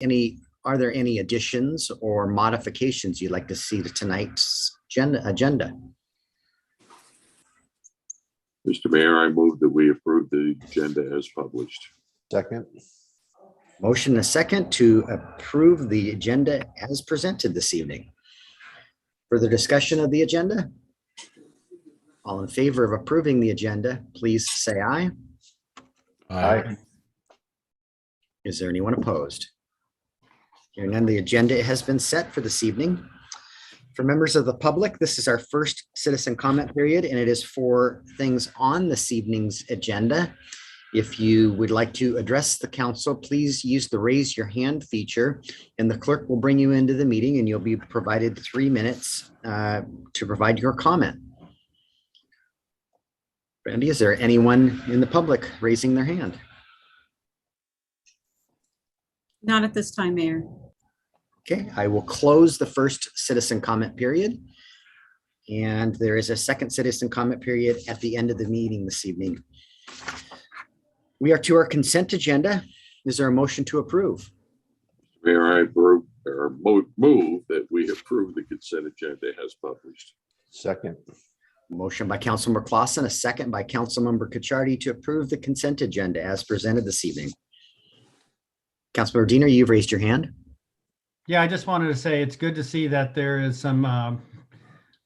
are there any additions or modifications you'd like to see to tonight's agenda? Mr. Mayor, I move that we approve the agenda as published. Second. Motion and a second to approve the agenda as presented this evening. Further discussion of the agenda? All in favor of approving the agenda, please say aye. Aye. Is there anyone opposed? Hearing none, the agenda has been set for this evening. For members of the public, this is our first citizen comment period, and it is for things on this evening's agenda. If you would like to address the council, please use the raise your hand feature, and the clerk will bring you into the meeting, and you'll be provided 3 minutes to provide your comment. Brandy, is there anyone in the public raising their hand? Not at this time, Mayor. Okay, I will close the first citizen comment period. And there is a second citizen comment period at the end of the meeting this evening. We are to our consent agenda. Is there a motion to approve? Mayor, I move that we approve the consent agenda as published. Second. Motion by Councilmember Clausen, a second by Councilmember Cacciardi to approve the consent agenda as presented this evening. Councilmember Diener, you've raised your hand. Yeah, I just wanted to say it's good to see that there is some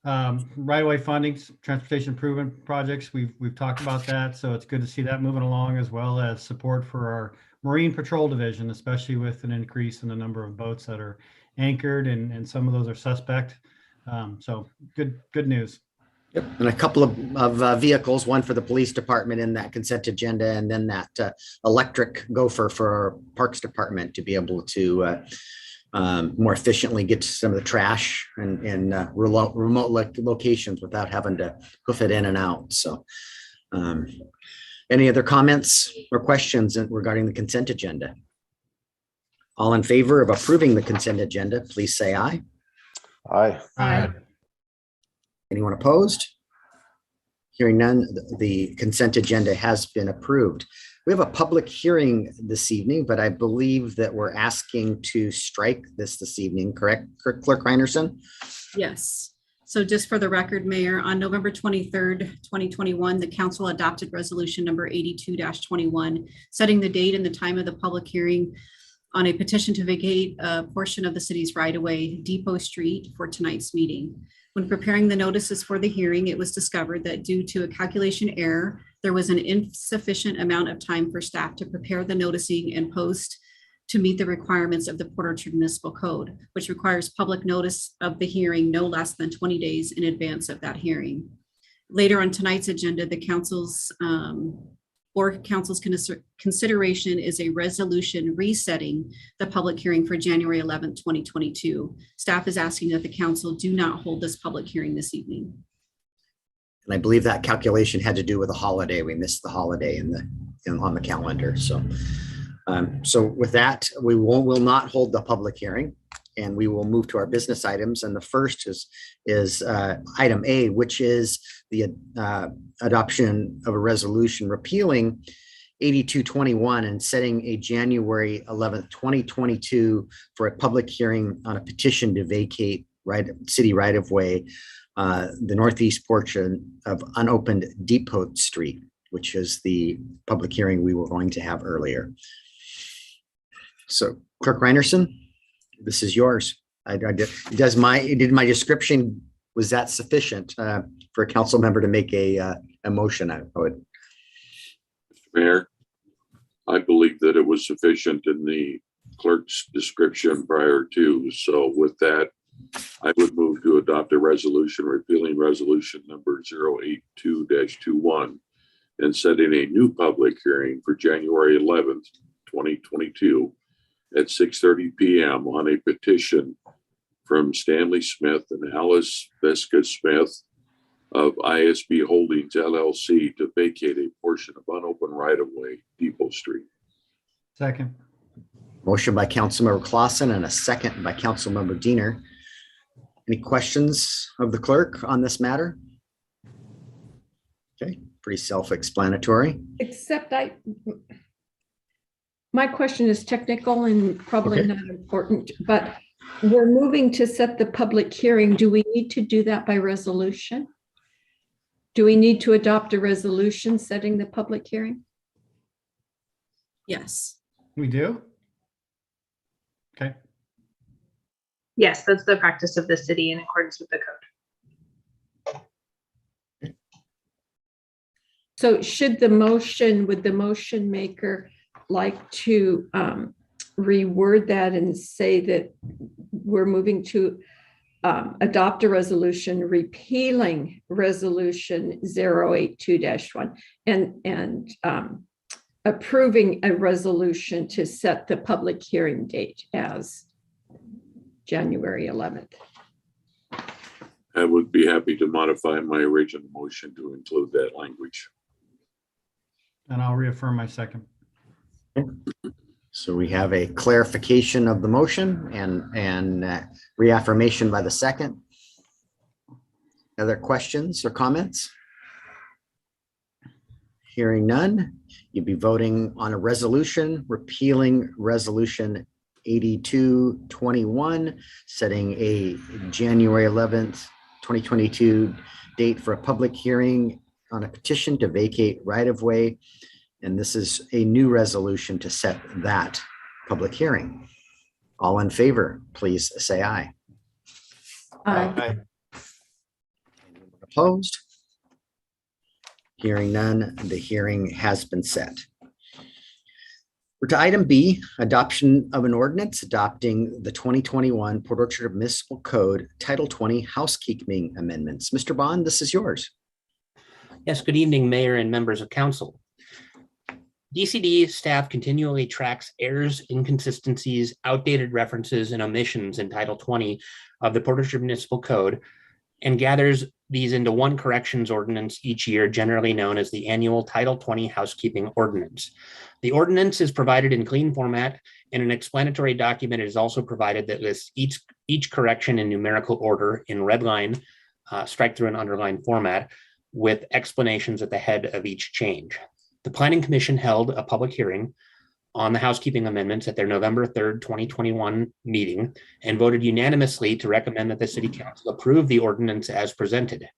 right-of-way funding, transportation improvement projects. We've talked about that, so it's good to see that moving along, as well as support for our Marine Patrol Division, especially with an increase in the number of boats that are anchored, and some of those are suspect. So good news. Yep. And a couple of vehicles, one for the police department in that consent agenda, and then that electric gopher for our Parks Department to be able to more efficiently get to some of the trash and remote locations without having to hoof it in and out. So any other comments or questions regarding the consent agenda? All in favor of approving the consent agenda, please say aye. Aye. Aye. Anyone opposed? Hearing none, the consent agenda has been approved. We have a public hearing this evening, but I believe that we're asking to strike this evening, correct, Clerk Reinerson? Yes. So just for the record, Mayor, on November 23rd, 2021, the council adopted resolution number 82-21, setting the date and the time of the public hearing on a petition to vacate a portion of the city's right-of-way, Depot Street, for tonight's meeting. When preparing the notices for the hearing, it was discovered that due to a calculation error, there was an insufficient amount of time for staff to prepare the noticing and post to meet the requirements of the Port Orchard Municipal Code, which requires public notice of the hearing no less than 20 days in advance of that hearing. Later on tonight's agenda, the council's consideration is a resolution resetting the public hearing for January 11th, 2022. Staff is asking that the council do not hold this public hearing this evening. And I believe that calculation had to do with a holiday. We missed the holiday on the calendar. So, so with that, we will not hold the public hearing, and we will move to our business items. And the first is item A, which is the adoption of a resolution repealing 8221 and setting a January 11th, 2022 for a public hearing on a petition to vacate city right-of-way, the northeast portion of unopened Depot Street, which is the public hearing we were going to have earlier. So Clerk Reinerson, this is yours. Did my description, was that sufficient for a council member to make a motion? I would. Mr. Mayor, I believe that it was sufficient in the clerk's description prior to. So with that, I would move to adopt a resolution repealing resolution number 082-21 and setting a new public hearing for January 11th, 2022 at 6:30 p.m. on a petition from Stanley Smith and Alice Vesca Smith of ISB Holdings LLC to vacate a portion of unopened right-of-way, Depot Street. Second. Motion by Councilmember Clausen and a second by Councilmember Diener. Any questions of the clerk on this matter? Okay, pretty self-explanatory. Except My question is technical and probably Okay. not important, but we're moving to set the public hearing. Do we need to do that by resolution? Do we need to adopt a resolution setting the public hearing? Yes. We do? Okay. Yes, that's the practice of the city in accordance with the code. So would the motion maker like to reword that and say that we're moving to adopt a resolution repealing resolution 082-1 and approving a resolution to set the public hearing date as January 11th? I would be happy to modify my original motion to include that language. And I'll reaffirm my second. So we have a clarification of the motion and reaffirmation by the second. Other questions or comments? Hearing none, you'd be voting on a resolution repealing resolution 82-21, setting a January 11th, 2022 date for a public hearing on a petition to vacate right-of-way. And this is a new resolution to set that public hearing. All in favor, please say aye. Aye. Anyone opposed? Hearing none, the hearing has been set. We're to item B, adoption of an ordinance adopting the 2021 Port Orchard Municipal Code Title 20 Housekeeping Amendments. Mr. Bond, this is yours. Yes, good evening, Mayor and members of council. DCD staff continually tracks errors, inconsistencies, outdated references, and omissions in Title 20 of the Port Orchard Municipal Code and gathers these into one corrections ordinance each year, generally known as the annual Title 20 Housekeeping Ordinance. The ordinance is provided in clean format, and an explanatory document is also provided that lists each correction in numerical order in red line, strike through and underline format, with explanations at the head of each change. The Planning Commission held a public hearing on the housekeeping amendments at their November 3rd, 2021 meeting and voted unanimously to recommend that the City Council approve the ordinance as presented.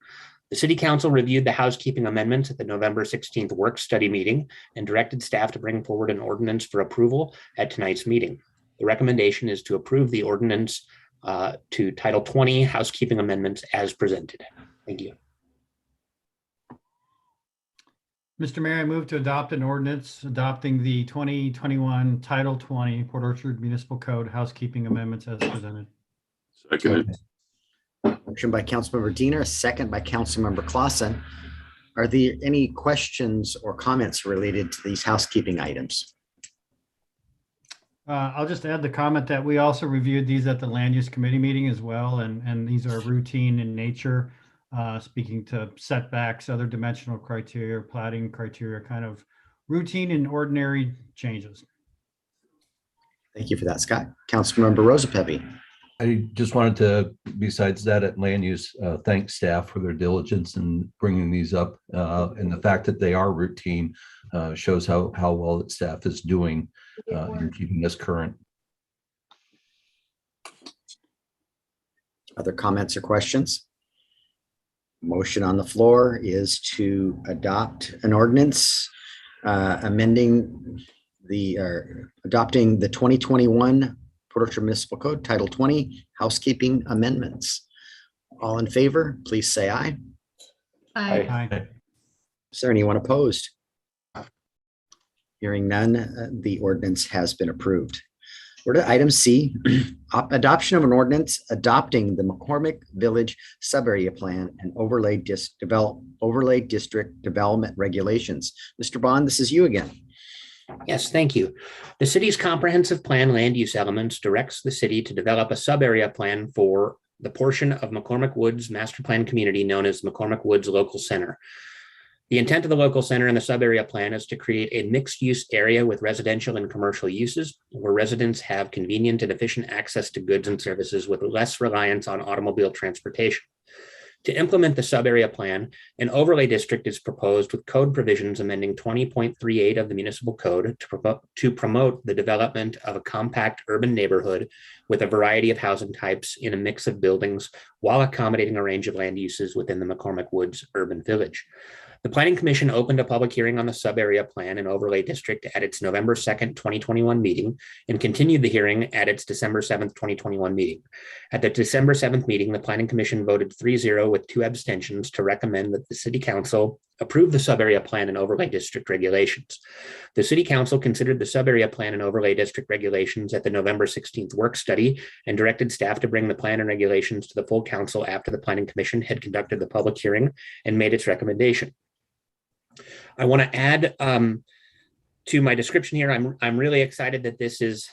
The City Council reviewed the housekeeping amendments at the November 16th work study meeting and directed staff to bring forward an ordinance for approval at tonight's meeting. The recommendation is to approve the ordinance to Title 20 housekeeping amendments as presented. Thank you. Mr. Mayor, I move to adopt an ordinance adopting the 2021 Title 20 Port Orchard Municipal Code housekeeping amendments as presented. Second. Motion by Councilmember Diener, a second by Councilmember Clausen. Are there any questions or comments related to these housekeeping items? I'll just add the comment that we also reviewed these at the Land Use Committee meeting as well, and these are routine in nature, speaking to setbacks, other dimensional criteria, plating criteria, kind of routine and ordinary changes. Thank you for that, Scott. Councilmember Rosapepe. I just wanted to, besides that, at land use, thank staff for their diligence in bringing these up. And the fact that they are routine shows how well that staff is doing in keeping us current. Other comments or questions? Motion on the floor is to adopt an ordinance adopting the 2021 Port Orchard Municipal Code Title 20 Housekeeping Amendments. All in favor, please say aye. Aye. Aye. Is there anyone opposed? Hearing none, the ordinance has been approved. We're to item C, adoption of an ordinance adopting the McCormick Village Subarea Plan and Overlay District Development Regulations. Mr. Bond, this is you again. Yes, thank you. The city's comprehensive plan land use elements directs the city to develop a sub-area plan for the portion of McCormick Woods master plan community known as McCormick Woods Local Center. The intent of the local center and the sub-area plan is to create a mixed-use area with residential and commercial uses where residents have convenient and efficient access to goods and services with less reliance on automobile transportation. To implement the sub-area plan, an overlay district is proposed with code provisions amending 20.38 of the municipal code to promote the development of a compact urban neighborhood with a variety of housing types in a mix of buildings while accommodating a range of land uses within the McCormick Woods urban village. The Planning Commission opened a public hearing on the sub-area plan and overlay district at its November 2nd, 2021 meeting and continued the hearing at its December 7th, 2021 meeting. At the December 7th meeting, the Planning Commission voted 3-0 with 2 abstentions to recommend that the City Council approve the sub-area plan and overlay district regulations. The City Council considered the sub-area plan and overlay district regulations at the November 16th work study and directed staff to bring the plan and regulations to the full council after the Planning Commission had conducted the public hearing and made its recommendation. I want to add to my description here. I'm really excited that this is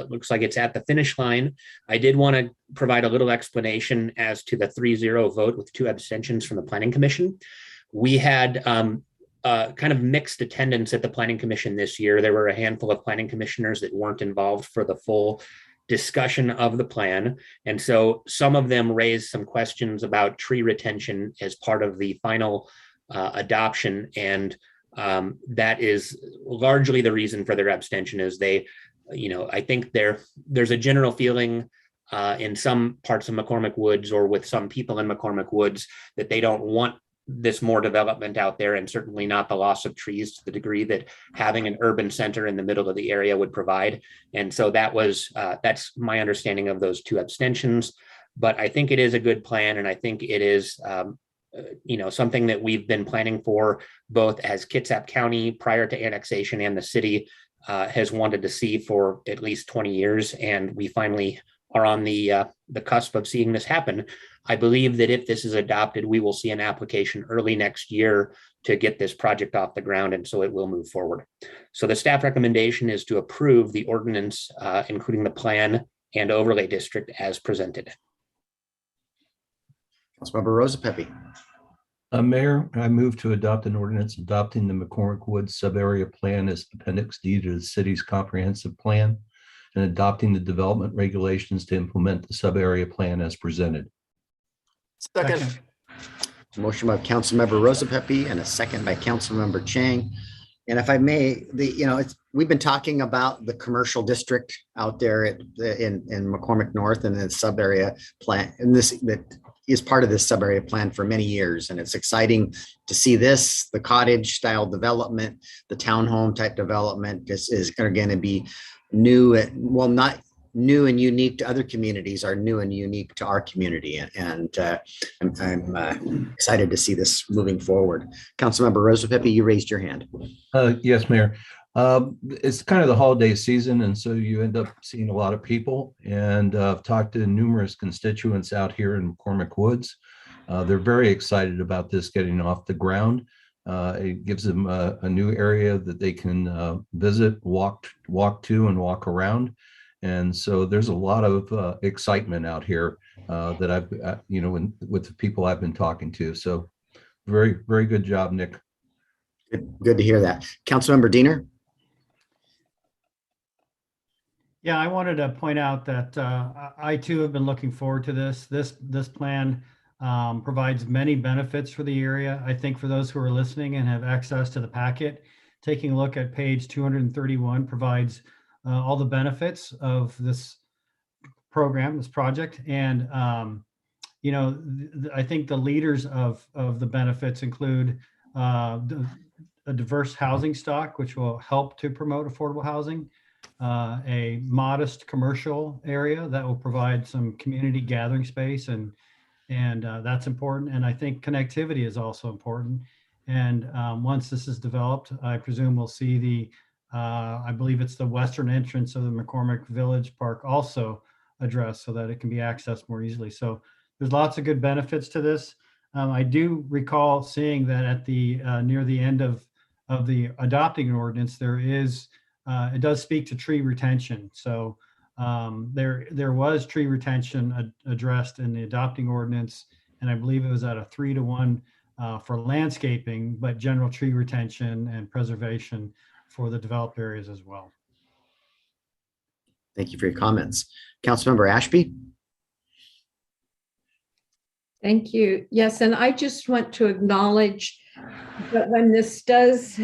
looks like it's at the finish line. I did want to provide a little explanation as to the 3-0 vote with 2 abstentions from the Planning Commission. We had kind of mixed attendance at the Planning Commission this year. There were a handful of planning commissioners that weren't involved for the full discussion of the plan. And so some of them raised some questions about tree retention as part of the final adoption, and that is largely the reason for their abstention. Is they, I think there's a general feeling in some parts of McCormick Woods or with some people in McCormick Woods that they don't want this more development out there, and certainly not the loss of trees to the degree that having an urban center in the middle of the area would provide. And so that's my understanding of those 2 abstentions. But I think it is a good plan, and I think it is something that we've been planning for both as Kitsap County prior to annexation and the city has wanted to see for at least 20 years. And we finally are on the cusp of seeing this happen. I believe that if this is adopted, we will see an application early next year to get this project off the ground. And so it will move forward. So the staff recommendation is to approve the ordinance, including the plan and overlay district as presented. Councilmember Rosa Pepe. Mayor, I move to adopt an ordinance adopting the McCormick Woods sub-area plan as Appendix D to the city's comprehensive plan and adopting the development regulations to implement the sub-area plan as presented. Second. Motion by Councilmember Rosa Pepe and a second by Councilmember Chang. And if I may, we've been talking about the commercial district out there in McCormick North and the sub-area plan, and that is part of this sub-area plan for many years. And it's exciting to see this, the cottage style development, the townhome type development is going to be new, well, not new and unique to other communities, are new and unique to our community. And I'm excited to see this moving forward. Councilmember Rosa Pepe, you raised your hand. Yes, Mayor. It's kind of the holiday season, and so you end up seeing a lot of people. And I've talked to numerous constituents out here in McCormick Woods. They're very excited about this getting off the ground. It gives them a new area that they can visit, walk to, and walk around. And so there's a lot of excitement out here that I've, with the people I've been talking to. So very, very good job, Nick. Good to hear that. Councilmember Diener. Yeah, I wanted to point out that I too have been looking forward to this. This plan provides many benefits for the area. I think for those who are listening and have access to the packet, taking a look at page 231 provides all the benefits of this program, this project. And, I think the leaders of the benefits include a diverse housing stock, which will help to promote affordable housing, a modest commercial area that will provide some community gathering space, and that's important. And I think connectivity is also important. And once this is developed, I presume we'll see I believe it's the western entrance of the McCormick Village Park also addressed so that it can be accessed more easily. So there's lots of good benefits to this. I do recall seeing that at the near the end of the adopting an ordinance, there is it does speak to tree retention. So there was tree retention addressed in the adopting ordinance, and I believe it was at a 3-to-1 for landscaping, but general tree retention and preservation for the developed areas as well. Thank you for your comments. Councilmember Ashby. Thank you. Yes, and I just want to acknowledge that when this does,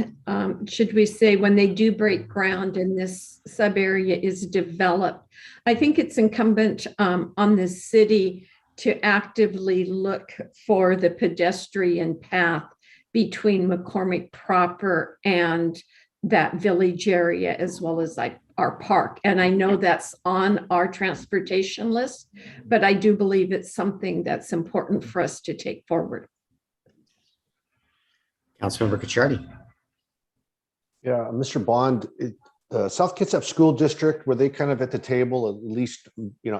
should we say, when they do break ground and this sub area is developed, I think it's incumbent on the city to actively look for the pedestrian path between McCormick proper and that village area, as well as like our park. And I know that's on our transportation list, but I do believe it's something that's important for us to take forward. Councilmember Cacciardi. Yeah, Mr. Bond, the South Kitsap School District, were they kind of at the table, at least,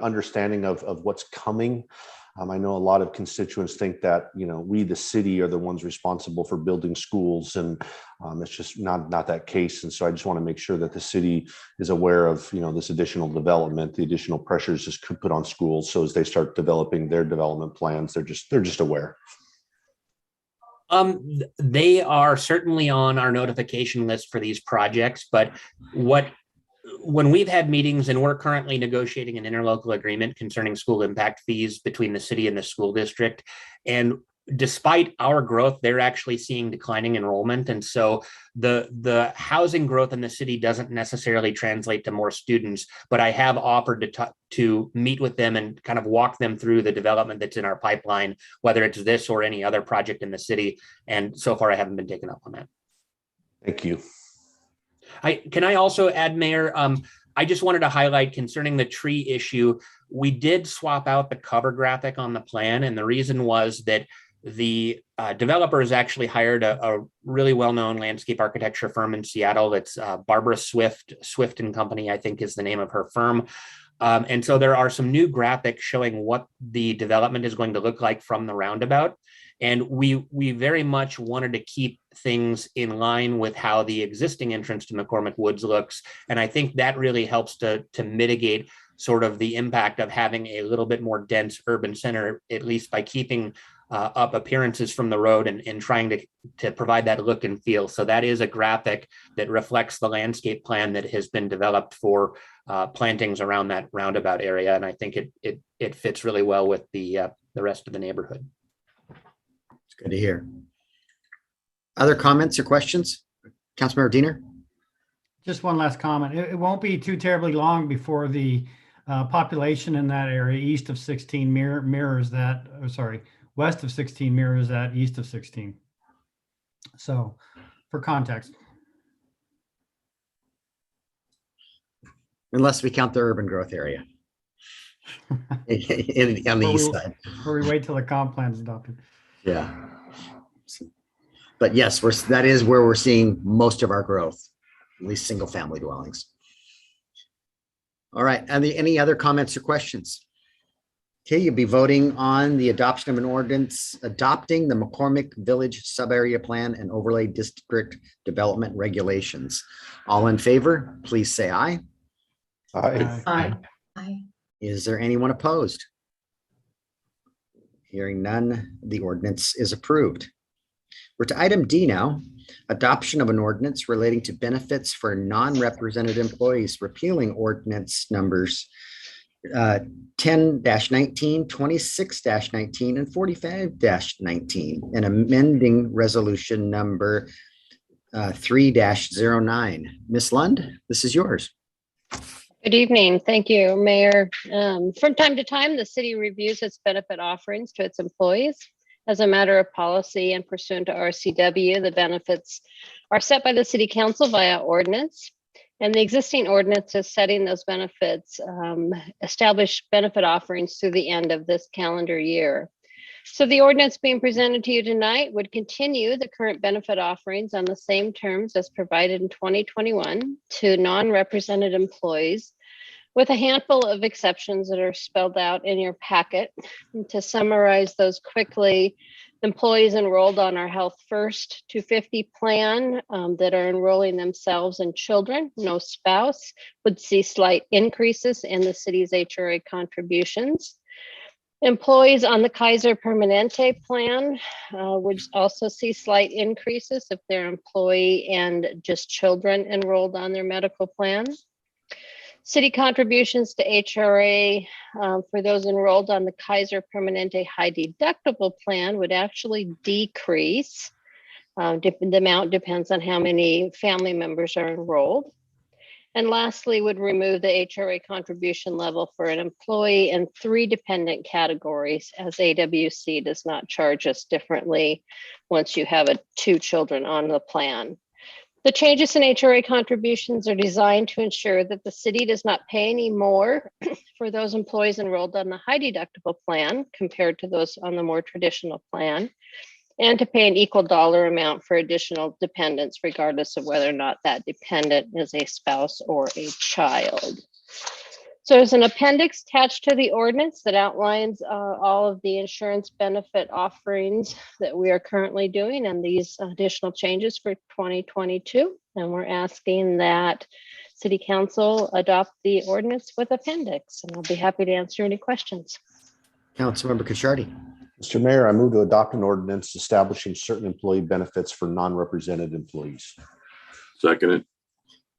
understanding of what's coming? I know a lot of constituents think that, we, the city, are the ones responsible for building schools, and it's just not that case. And so I just want to make sure that the city is aware of, this additional development, the additional pressures this could put on schools. So as they start developing their development plans, they're just aware. They are certainly on our notification list for these projects, but when we've had meetings, and we're currently negotiating an interlocal agreement concerning school impact fees between the city and the school district, and despite our growth, they're actually seeing declining enrollment. And so the housing growth in the city doesn't necessarily translate to more students, but I have offered to meet with them and kind of walk them through the development that's in our pipeline, whether it's this or any other project in the city. And so far I haven't been taken up on that. Thank you. Can I also add, Mayor, I just wanted to highlight concerning the tree issue, we did swap out the cover graphic on the plan. And the reason was that the developers actually hired a really well-known landscape architecture firm in Seattle. It's Barbara Swift and Company, I think is the name of her firm. And so there are some new graphics showing what the development is going to look like from the roundabout. And we very much wanted to keep things in line with how the existing entrance to McCormick Woods looks. And I think that really helps to mitigate sort of the impact of having a little bit more dense urban center, at least by keeping up appearances from the road and trying to provide that look and feel. So that is a graphic that reflects the landscape plan that has been developed for plantings around that roundabout area. And I think it fits really well with the rest of the neighborhood. It's good to hear. Other comments or questions? Councilmember Diener? Just one last comment. It won't be too terribly long before the population in that area east of 16 mirrors that, west of 16 mirrors that east of 16. So for context. Unless we count the urban growth area. On the east side. Or we wait till the comp plan is adopted. Yeah. But yes, that is where we're seeing most of our growth, at least single family dwellings. All right, and any other comments or questions? Okay, you'll be voting on the adoption of an ordinance adopting the McCormick Village Sub-Area Plan and Overlay District Development Regulations. All in favor, please say aye. Aye. Aye. Is there anyone opposed? Hearing none, the ordinance is approved. We're to item D now, adoption of an ordinance relating to benefits for non-represented employees, repealing ordinance numbers 10-19, 26-19, and 45-19, and amending resolution number 3-09. Ms. Lund, this is yours. Good evening. Thank you, Mayor. From time to time, the city reviews its benefit offerings to its employees. As a matter of policy and pursuant to RCW, the benefits are set by the City Council via ordinance. And the existing ordinances setting those benefits establish benefit offerings through the end of this calendar year. So the ordinance being presented to you tonight would continue the current benefit offerings on the same terms as provided in 2021 to non-represented employees, with a handful of exceptions that are spelled out in your packet. And to summarize those quickly, employees enrolled on our Health First 250 plan that are enrolling themselves and children, no spouse, would see slight increases in the city's HRA contributions. Employees on the Kaiser Permanente plan would also see slight increases if their employee and just children enrolled on their medical plan. City contributions to HRA for those enrolled on the Kaiser Permanente high deductible plan would actually decrease. The amount depends on how many family members are enrolled. And lastly, would remove the HRA contribution level for an employee in 3 dependent categories, as AWC does not charge us differently once you have 2 children on the plan. The changes in HRA contributions are designed to ensure that the city does not pay any more for those employees enrolled on the high deductible plan compared to those on the more traditional plan, and to pay an equal dollar amount for additional dependents, regardless of whether or not that dependent is a spouse or a child. So there's an appendix attached to the ordinance that outlines all of the insurance benefit offerings that we are currently doing and these additional changes for 2022. And we're asking that City Council adopt the ordinance with appendix, and I'll be happy to answer any questions. Councilmember Kichardi. Mr. Mayor, I move to adopt an ordinance establishing certain employee benefits for non-represented employees. Second it.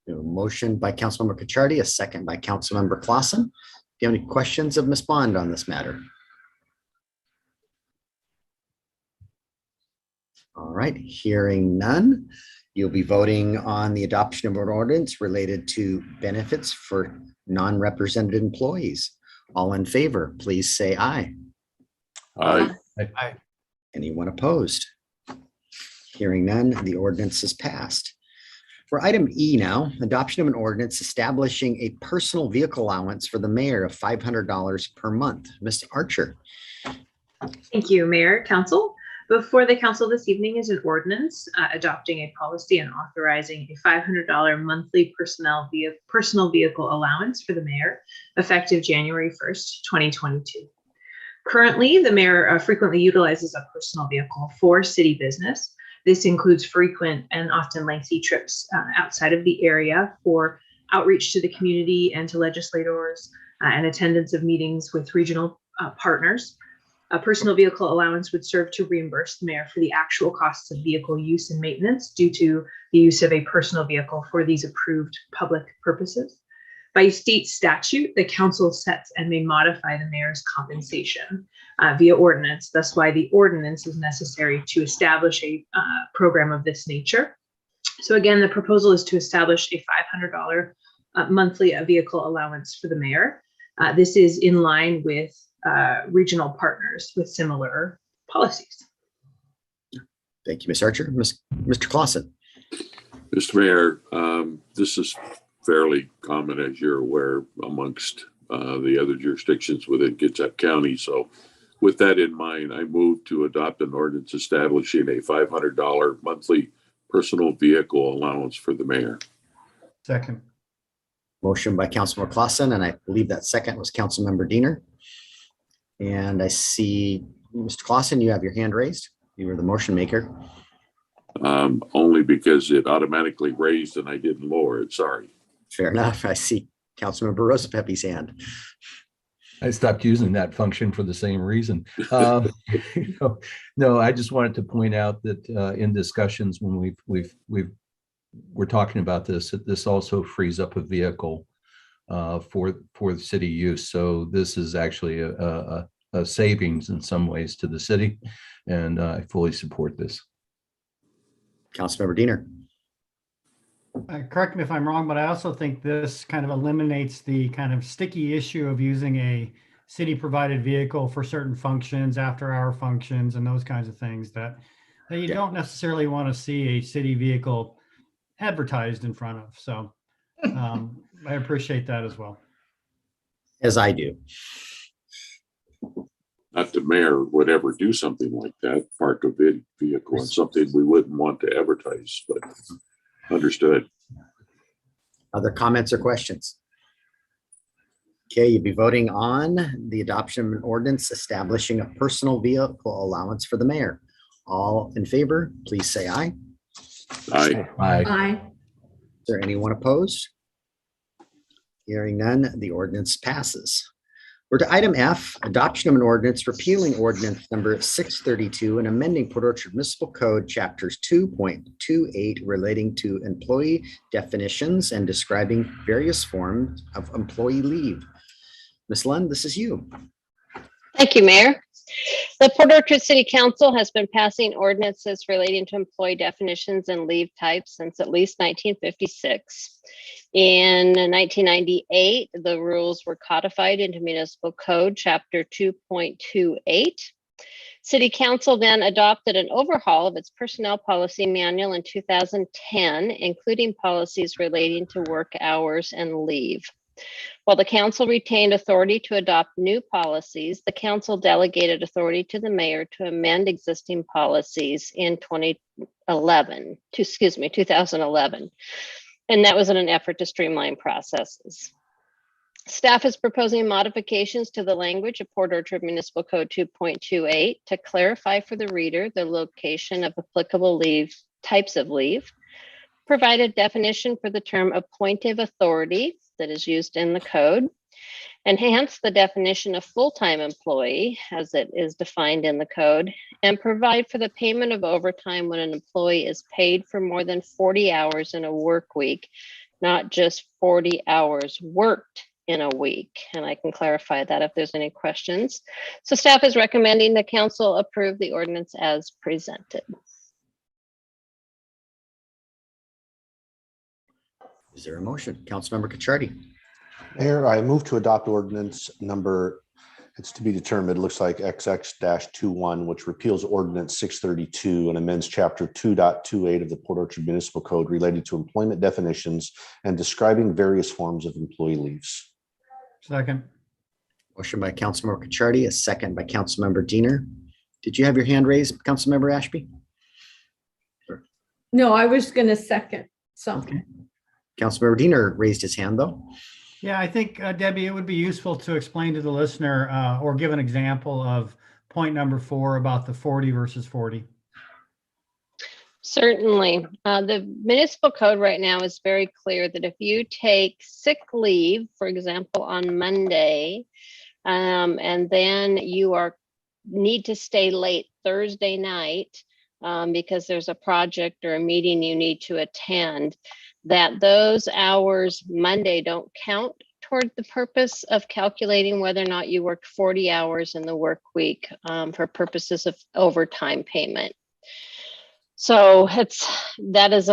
A motion by Councilmember Kichardi, a second by Councilmember Clausen. Do you have any questions of Ms. Bond on this matter? All right, hearing none, you'll be voting on the adoption of an ordinance related to benefits for non-represented employees. All in favor, please say aye. Aye. Anyone opposed? Hearing none, the ordinance is passed. For item E now, adoption of an ordinance establishing a personal vehicle allowance for the mayor of $500 per month. Ms. Archer. Thank you, Mayor, Council. Before the council this evening is an ordinance adopting a policy and authorizing a $500 monthly personal vehicle allowance for the mayor effective January 1st, 2022. Currently, the mayor frequently utilizes a personal vehicle for city business. This includes frequent and often lengthy trips outside of the area for outreach to the community and to legislators and attendance of meetings with regional partners. A personal vehicle allowance would serve to reimburse the mayor for the actual costs of vehicle use and maintenance due to the use of a personal vehicle for these approved public purposes. By state statute, the council sets and may modify the mayor's compensation via ordinance. That's why the ordinance is necessary to establish a program of this nature. So again, the proposal is to establish a $500 monthly vehicle allowance for the mayor. This is in line with regional partners with similar policies. Thank you, Ms. Archer. Mr. Clausen. Mr. Mayor, this is fairly common, as you're aware, amongst the other jurisdictions within Kitsap County. So with that in mind, I move to adopt an ordinance establishing a $500 monthly personal vehicle allowance for the mayor. Second. Motion by Councilmember Clausen, and I believe that second was Councilmember Diener. And I see, Mr. Clausen, you have your hand raised. You were the motion maker. Only because it automatically raised and I didn't lower it. Sorry. Fair enough. I see Councilmember Rosapepe's hand. I stopped using that function for the same reason. No, I just wanted to point out that in discussions when we're talking about this, that this also frees up a vehicle for the city use. So this is actually a savings in some ways to the city, and I fully support this. Councilmember Diener. Correct me if I'm wrong, but I also think this kind of eliminates the kind of sticky issue of using a city provided vehicle for certain functions, after hour functions, and those kinds of things that you don't necessarily want to see a city vehicle advertised in front of. So I appreciate that as well. As I do. Not the mayor would ever do something like that, park a vehicle and something we wouldn't want to advertise, but understood. Other comments or questions? Okay, you'll be voting on the adoption of an ordinance establishing a personal vehicle allowance for the mayor. All in favor, please say aye. Aye. Aye. Is there anyone opposed? Hearing none, the ordinance passes. We're to item F, adoption of an ordinance repealing ordinance number 632 and amending Port Orchard Municipal Code chapters 2.28 relating to employee definitions and describing various forms of employee leave. Ms. Lund, this is you. Thank you, Mayor. The Port Orchard City Council has been passing ordinances relating to employee definitions and leave types since at least 1956. In 1998, the rules were codified into Municipal Code Chapter 2.28. City Council then adopted an overhaul of its personnel policy manual in 2010, including policies relating to work hours and leave. While the council retained authority to adopt new policies, the council delegated authority to the mayor to amend existing policies in 2011. And that was in an effort to streamline processes. Staff is proposing modifications to the language of Port Orchard Municipal Code 2.28 to clarify for the reader the location of applicable leave, types of leave, provide a definition for the term appointive authority that is used in the code, enhance the definition of full-time employee as it is defined in the code, and provide for the payment of overtime when an employee is paid for more than 40 hours in a work week, not just 40 hours worked in a week. And I can clarify that if there's any questions. So staff is recommending the council approve the ordinance as presented. Is there a motion? Councilmember Cacciardi. Mayor, I move to adopt ordinance number, it's to be determined, it looks like XX-21, which repeals ordinance 632 and amends chapter 2.28 of the Port Orchard Municipal Code related to employment definitions and describing various forms of employee leaves. Second. Motion by Councilmember Cacciardi, a second by Councilmember Diener. Did you have your hand raised, Councilmember Ashby? No, I was going to second. So. Okay. Councilmember Diener raised his hand though. Yeah, I think, Debbie, it would be useful to explain to the listener or give an example of point number 4 about the 40 versus 40. Certainly. The municipal code right now is very clear that if you take sick leave, for example, on Monday, and then you need to stay late Thursday night because there's a project or a meeting you need to attend, that those hours Monday don't count toward the purpose of calculating whether or not you worked 40 hours in the work week for purposes of overtime payment. So that is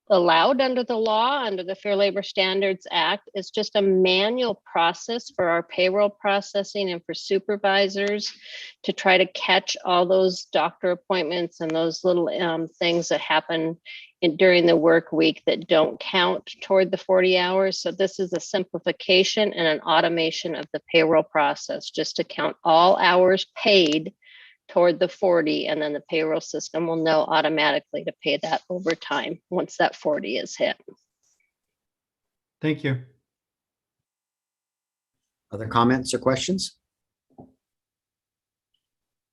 allowed under the law, under the Fair Labor Standards Act. It's just a manual process for our payroll processing and for supervisors to try to catch all those doctor appointments and those little things that happen during the work week that don't count toward the 40 hours. So this is a simplification and an automation of the payroll process, just to count all hours paid toward the 40, and then the payroll system will know automatically to pay that overtime once that 40 is hit. Thank you. Other comments or questions?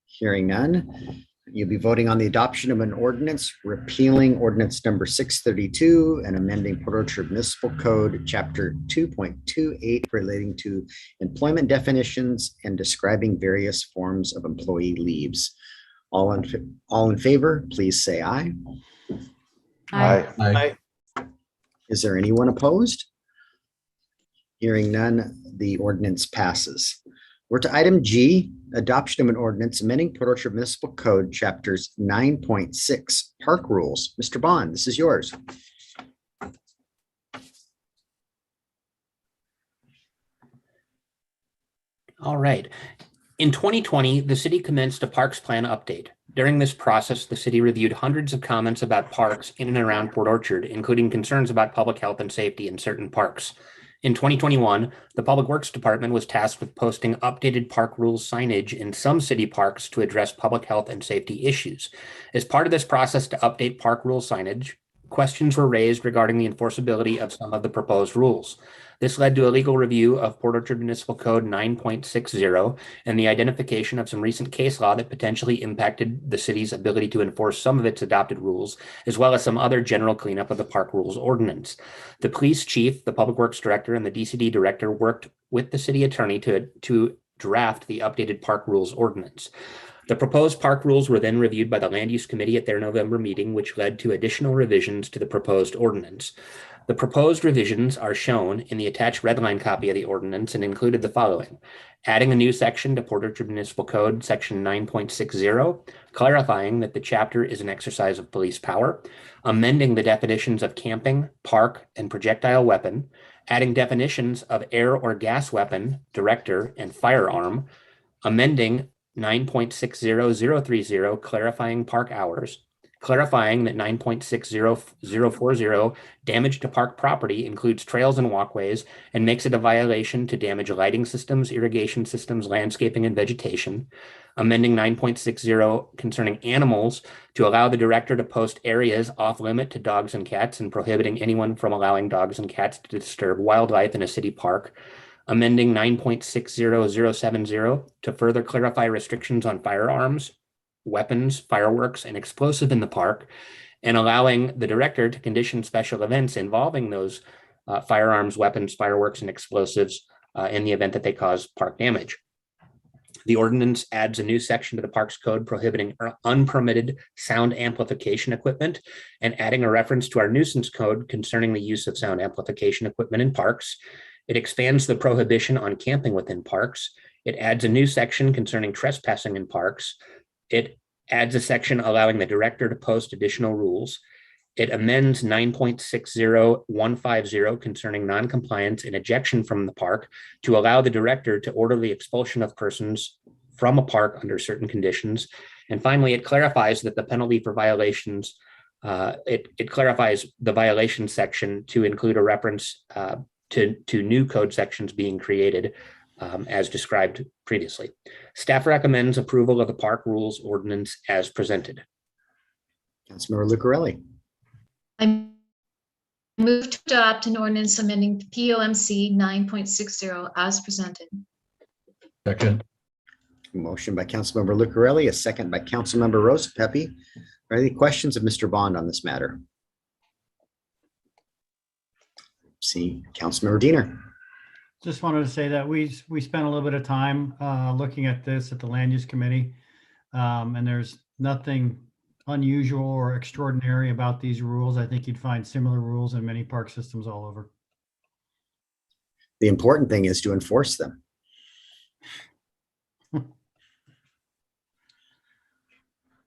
Hearing none, you'll be voting on the adoption of an ordinance repealing ordinance number 632 and amending Port Orchard Municipal Code Chapter 2.28 relating to employment definitions and describing various forms of employee leaves. All in favor, please say aye. Aye. Is there anyone opposed? Hearing none, the ordinance passes. We're to item G, adoption of an ordinance amending Port Orchard Municipal Code Chapters 9.6 Park Rules. Mr. Bond, this is yours. All right. In 2020, the city commenced a parks plan update. During this process, the city reviewed hundreds of comments about parks in and around Port Orchard, including concerns about public health and safety in certain parks. In 2021, the Public Works Department was tasked with posting updated park rules signage in some city parks to address public health and safety issues. As part of this process to update park rule signage, questions were raised regarding the enforceability of some of the proposed rules. This led to a legal review of Port Orchard Municipal Code 9.60 and the identification of some recent case law that potentially impacted the city's ability to enforce some of its adopted rules, as well as some other general cleanup of the park rules ordinance. The police chief, the public works director, and the DCD director worked with the city attorney to draft the updated park rules ordinance. The proposed park rules were then reviewed by the Land Use Committee at their November meeting, which led to additional revisions to the proposed ordinance. The proposed revisions are shown in the attached red line copy of the ordinance and included the following: adding a new section to Port Orchard Municipal Code, section 9.60, clarifying that the chapter is an exercise of police power, amending the definitions of camping, park, and projectile weapon, adding definitions of air or gas weapon, director, and firearm, amending 9.60030, clarifying park hours, clarifying that 9.60040, damage to park property, includes trails and walkways and makes it a violation to damage lighting systems, irrigation systems, landscaping, and vegetation, amending 9.60 concerning animals to allow the director to post areas off limit to dogs and cats and prohibiting anyone from allowing dogs and cats to disturb wildlife in a city park, amending 9.60070 to further clarify restrictions on firearms, weapons, fireworks, and explosive in the park, and allowing the director to condition special events involving those firearms, weapons, fireworks, and explosives in the event that they cause park damage. The ordinance adds a new section to the Parks Code prohibiting unpermitted sound amplification equipment and adding a reference to our nuisance code concerning the use of sound amplification equipment in parks. It expands the prohibition on camping within parks. It adds a new section concerning trespassing in parks. It adds a section allowing the director to post additional rules. It amends 9.60150 concerning noncompliance and ejection from the park to allow the director to order the expulsion of persons from a park under certain conditions. And finally, it clarifies that the penalty for violations, it clarifies the violation section to include a reference to new code sections being created as described previously. Staff recommends approval of the park rules ordinance as presented. Councilmember Lucarelli. I move to adopt an ordinance amending POMC 9.60 as presented. Second. Motion by Councilmember Lucarelli, a second by Councilmember Rose Pepe. Are there any questions of Mr. Bond on this matter? See, Councilmember Diener. Just wanted to say that we spent a little bit of time looking at this at the Land Use Committee, and there's nothing unusual or extraordinary about these rules. I think you'd find similar rules in many park systems all over. The important thing is to enforce them.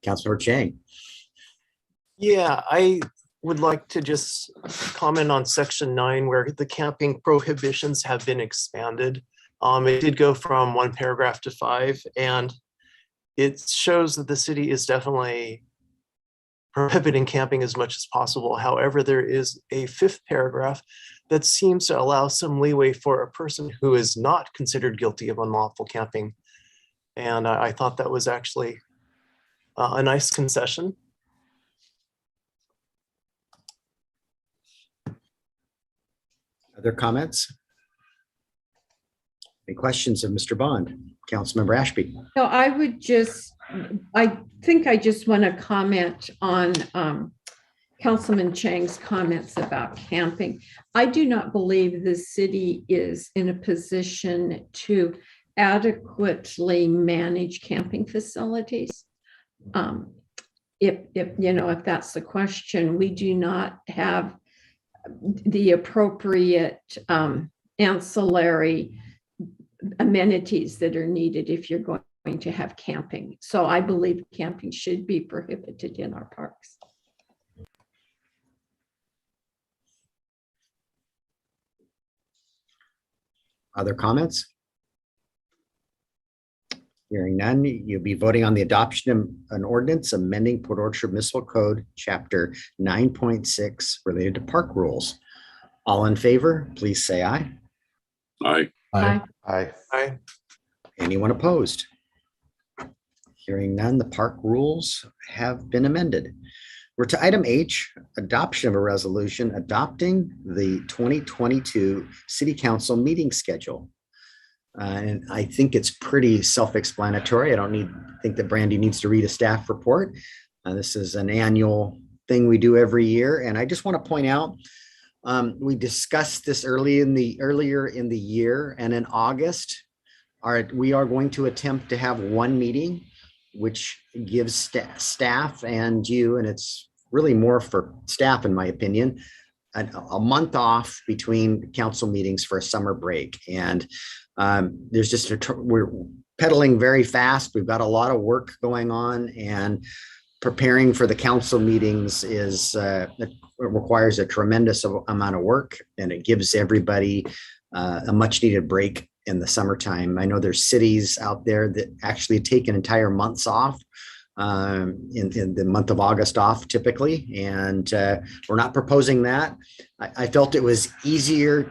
Councilor Chang. Yeah, I would like to just comment on section 9 where the camping prohibitions have been expanded. It did go from 1 paragraph to 5, and it shows that the city is definitely prohibiting camping as much as possible. However, there is a 5th paragraph that seems to allow some leeway for a person who is not considered guilty of unlawful camping. And I thought that was actually a nice concession. Other comments? Any questions of Mr. Bond? Councilmember Ashby. No, I think I just want to comment on Councilman Chang's comments about camping. I do not believe the city is in a position to adequately manage camping facilities. If that's the question, we do not have the appropriate ancillary amenities that are needed if you're going to have camping. So I believe camping should be prohibited in our parks. Other comments? Hearing none, you'll be voting on the adoption of an ordinance amending Port Orchard Municipal Code, Chapter 9.6, related to park rules. All in favor, please say aye. Aye. Aye. Aye. Anyone opposed? Hearing none, the park rules have been amended. We're to item H, adoption of a resolution adopting the 2022 City Council meeting schedule. And I think it's pretty self-explanatory. I don't think that Brandy needs to read a staff report. This is an annual thing we do every year. And I just want to point out, we discussed this earlier in the year, and in August, we are going to attempt to have one meeting, which gives staff and you, and it's really more for staff, in my opinion, a month off between council meetings for a summer break. And there's just we're pedaling very fast. We've got a lot of work going on, and preparing for the council meetings it requires a tremendous amount of work, and it gives everybody a much needed break in the summertime. I know there's cities out there that actually take an entire months off in the month of August off typically. And we're not proposing that. I felt it was easier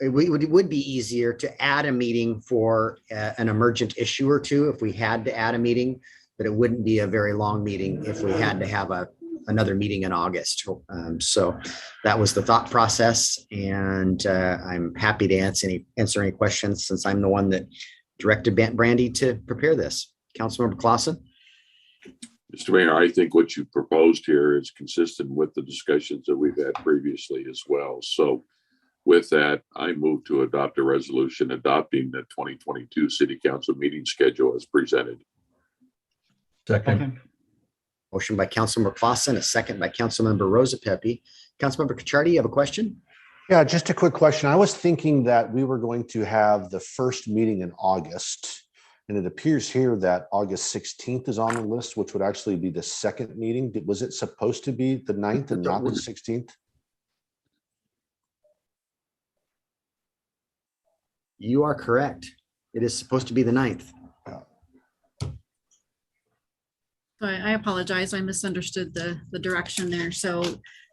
it would be easier to add a meeting for an emergent issue or two if we had to add a meeting, but it wouldn't be a very long meeting if we had to have another meeting in August. So that was the thought process, and I'm happy to answer any questions, since I'm the one that directed Brandy to prepare this. Councilmember Clausen. Mr. Mayor, I think what you proposed here is consistent with the discussions that we've had previously as well. So with that, I move to adopt a resolution adopting the 2022 City Council meeting schedule as presented. Second. Motion by Councilmember Clausen, a second by Councilmember Rosapepe. Councilmember Cacciardi, you have a question? Yeah, just a quick question. I was thinking that we were going to have the first meeting in August, and it appears here that August 16th is on the list, which would actually be the second meeting. Was it supposed to be the 9th and not the 16th? You are correct. It is supposed to be the 9th. I apologize. I misunderstood the direction there. So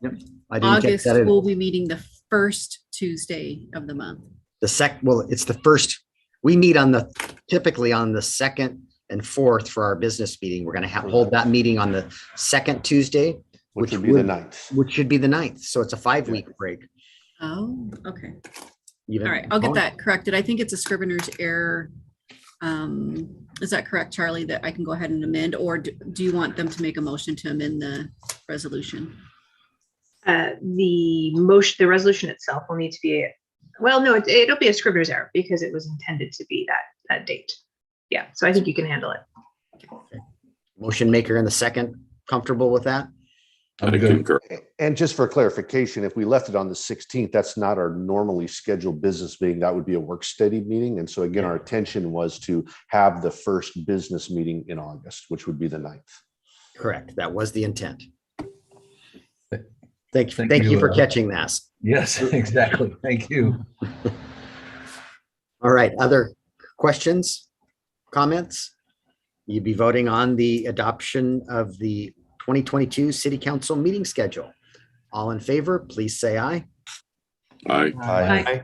I didn't catch August that in. will be meeting the first Tuesday of the month. It's the first. We meet typically on the 2nd and 4th for our business meeting. We're going to hold that meeting on the second Tuesday, which would be the 9th. Which should be the 9th. So it's a 5-week break. Oh, okay. Even All right, I'll get that corrected. I think it's a scrivener's error. Is that correct, Charlie, that I can go ahead and amend, or do you want them to make a motion to amend the resolution? The resolution itself will need to be, well, no, it'll be a scrivener's error because it was intended to be that date. Yeah, so I think you can handle it. Okay. Motion maker in the second, comfortable with that? I concur. And just for clarification, if we left it on the 16th, that's not our normally scheduled business meeting. That would be a work study meeting. And so again, our intention was to have the first business meeting in August, which would be the 9th. Correct. That was the intent. Thank you for catching that. Yes, exactly. Thank you. All right. Other questions, comments? You'd be voting on the adoption of the 2022 City Council meeting schedule. All in favor, please say aye. Aye. Aye.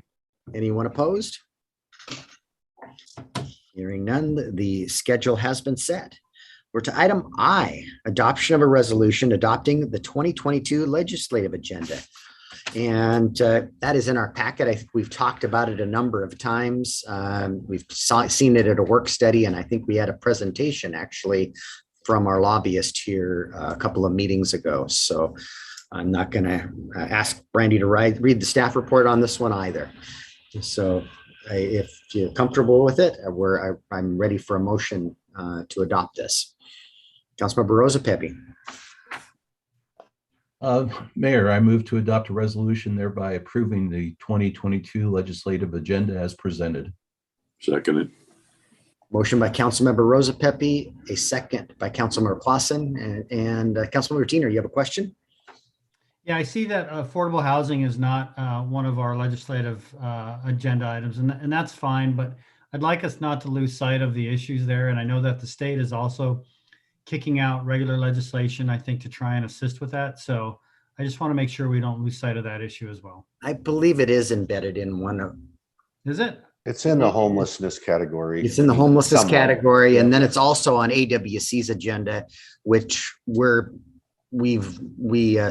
Anyone opposed? Hearing none, the schedule has been set. We're to item I, adoption of a resolution adopting the 2022 legislative agenda. And that is in our packet. I think we've talked about it a number of times. We've seen it at a work study, and I think we had a presentation actually from our lobbyist here a couple of meetings ago. So I'm not going to ask Brandy to read the staff report on this one either. So if you're comfortable with it, I'm ready for a motion to adopt this. Councilmember Rosapepe. Mayor, I move to adopt a resolution thereby approving the 2022 legislative agenda as presented. Seconded. Motion by Councilmember Rosapepe, a second by Councilmember Clausen, and Councilmember Diener, you have a question? Yeah, I see that affordable housing is not one of our legislative agenda items, and that's fine, but I'd like us not to lose sight of the issues there. And I know that the state is also kicking out regular legislation, I think, to try and assist with that. So I just want to make sure we don't lose sight of that issue as well. I believe it is embedded in one of. Is it? It's in the homelessness category. It's in the homelessness Somewhat. category, and then it's also on AWC's agenda, which we're we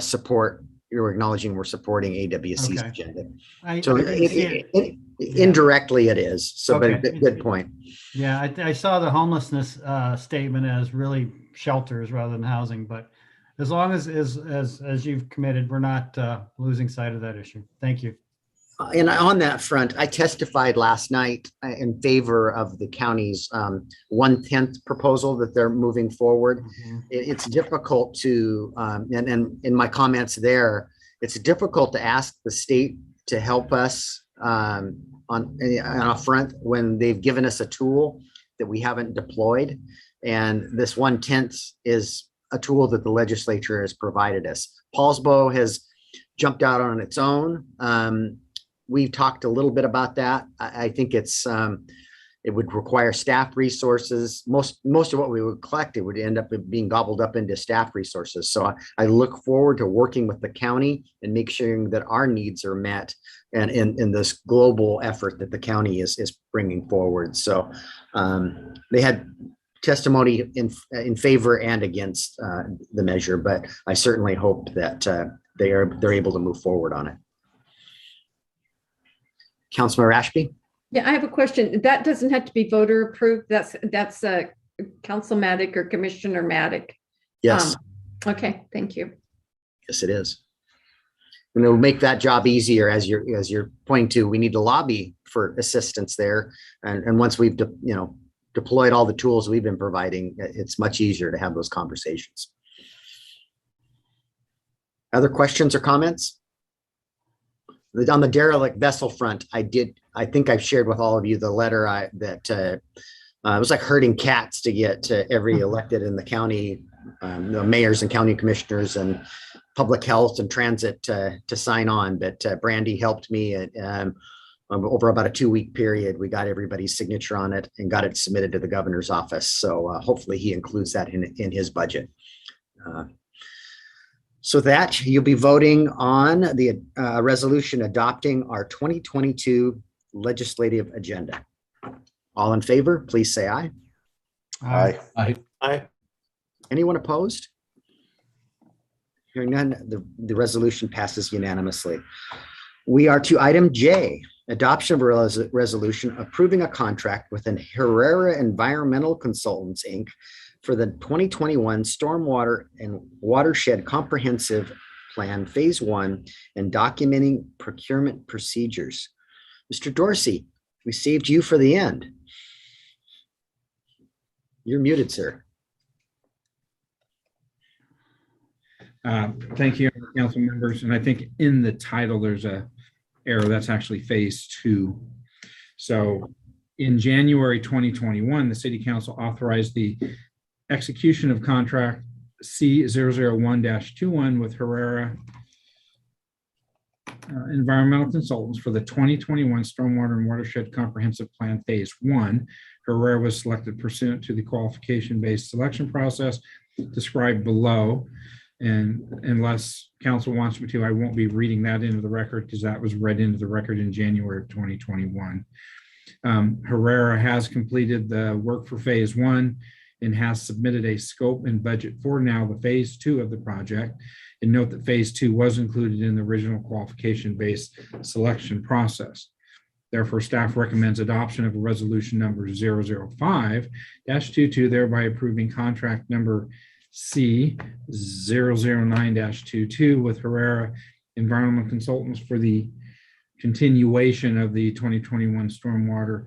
support, you're acknowledging we're supporting AWC's Okay. agenda. I So didn't see it. indirectly it is. So, but Okay. good point. Yeah, I saw the homelessness statement as really shelters rather than housing, but as long as you've committed, we're not losing sight of that issue. Thank you. And on that front, I testified last night in favor of the county's 1/10 proposal that they're moving forward. It's difficult to, and in my comments there, it's difficult to ask the state to help us on a front when they've given us a tool that we haven't deployed. And this 1/10 is a tool that the legislature has provided us. Paulsbo has jumped out on its own. We've talked a little bit about that. I think it would require staff resources. Most of what we would collect, it would end up being gobbled up into staff resources. So I look forward to working with the county and make sure that our needs are met and in this global effort that the county is bringing forward. So they had testimony in favor and against the measure, but I certainly hope that they're able to move forward on it. Councilmember Ashby? Yeah, I have a question. That doesn't have to be voter approved. That's Councilmatic or Commissioner Matic. Yes. Okay, thank you. Yes, it is. And it'll make that job easier as you're pointing to. We need to lobby for assistance there. And once we've deployed all the tools we've been providing, it's much easier to have those conversations. Other questions or comments? On the derelict vessel front, I think I've shared with all of you the letter it was like herding cats to get every elected in the county, the mayors and county commissioners and public health and transit to sign on. But Brandy helped me over about a 2-week period. We got everybody's signature on it and got it submitted to the governor's office. So hopefully he includes that in his budget. So that you'll be voting on the resolution adopting our 2022 legislative agenda. All in favor, please say aye. Aye. Aye. Anyone opposed? Hearing none, the resolution passes unanimously. We are to item J, adoption of a resolution approving a contract with Herrera Environmental Consultants, Inc. for the 2021 Stormwater and Watershed Comprehensive Plan Phase 1 and documenting procurement procedures. Mr. Dorsey, we saved you for the end. You're muted, sir. Thank you, council members. And I think in the title, there's a error. That's actually phase 2. So in January 2021, the city council authorized the execution of contract C001-21 with Herrera Environmental Consultants for the 2021 Stormwater and Watershed Comprehensive Plan Phase 1. Herrera was selected pursuant to the qualification-based selection process described below. And unless council wants me to, I won't be reading that into the record because that was read into the record in January of 2021. Herrera has completed the work for Phase 1 and has submitted a scope and budget for now the Phase 2 of the project. And note that Phase 2 was included in the original qualification-based selection process. Therefore, staff recommends adoption of a resolution number 005-22, thereby approving contract number C009-22 with Herrera Environmental Consultants for the continuation of the 2021 Stormwater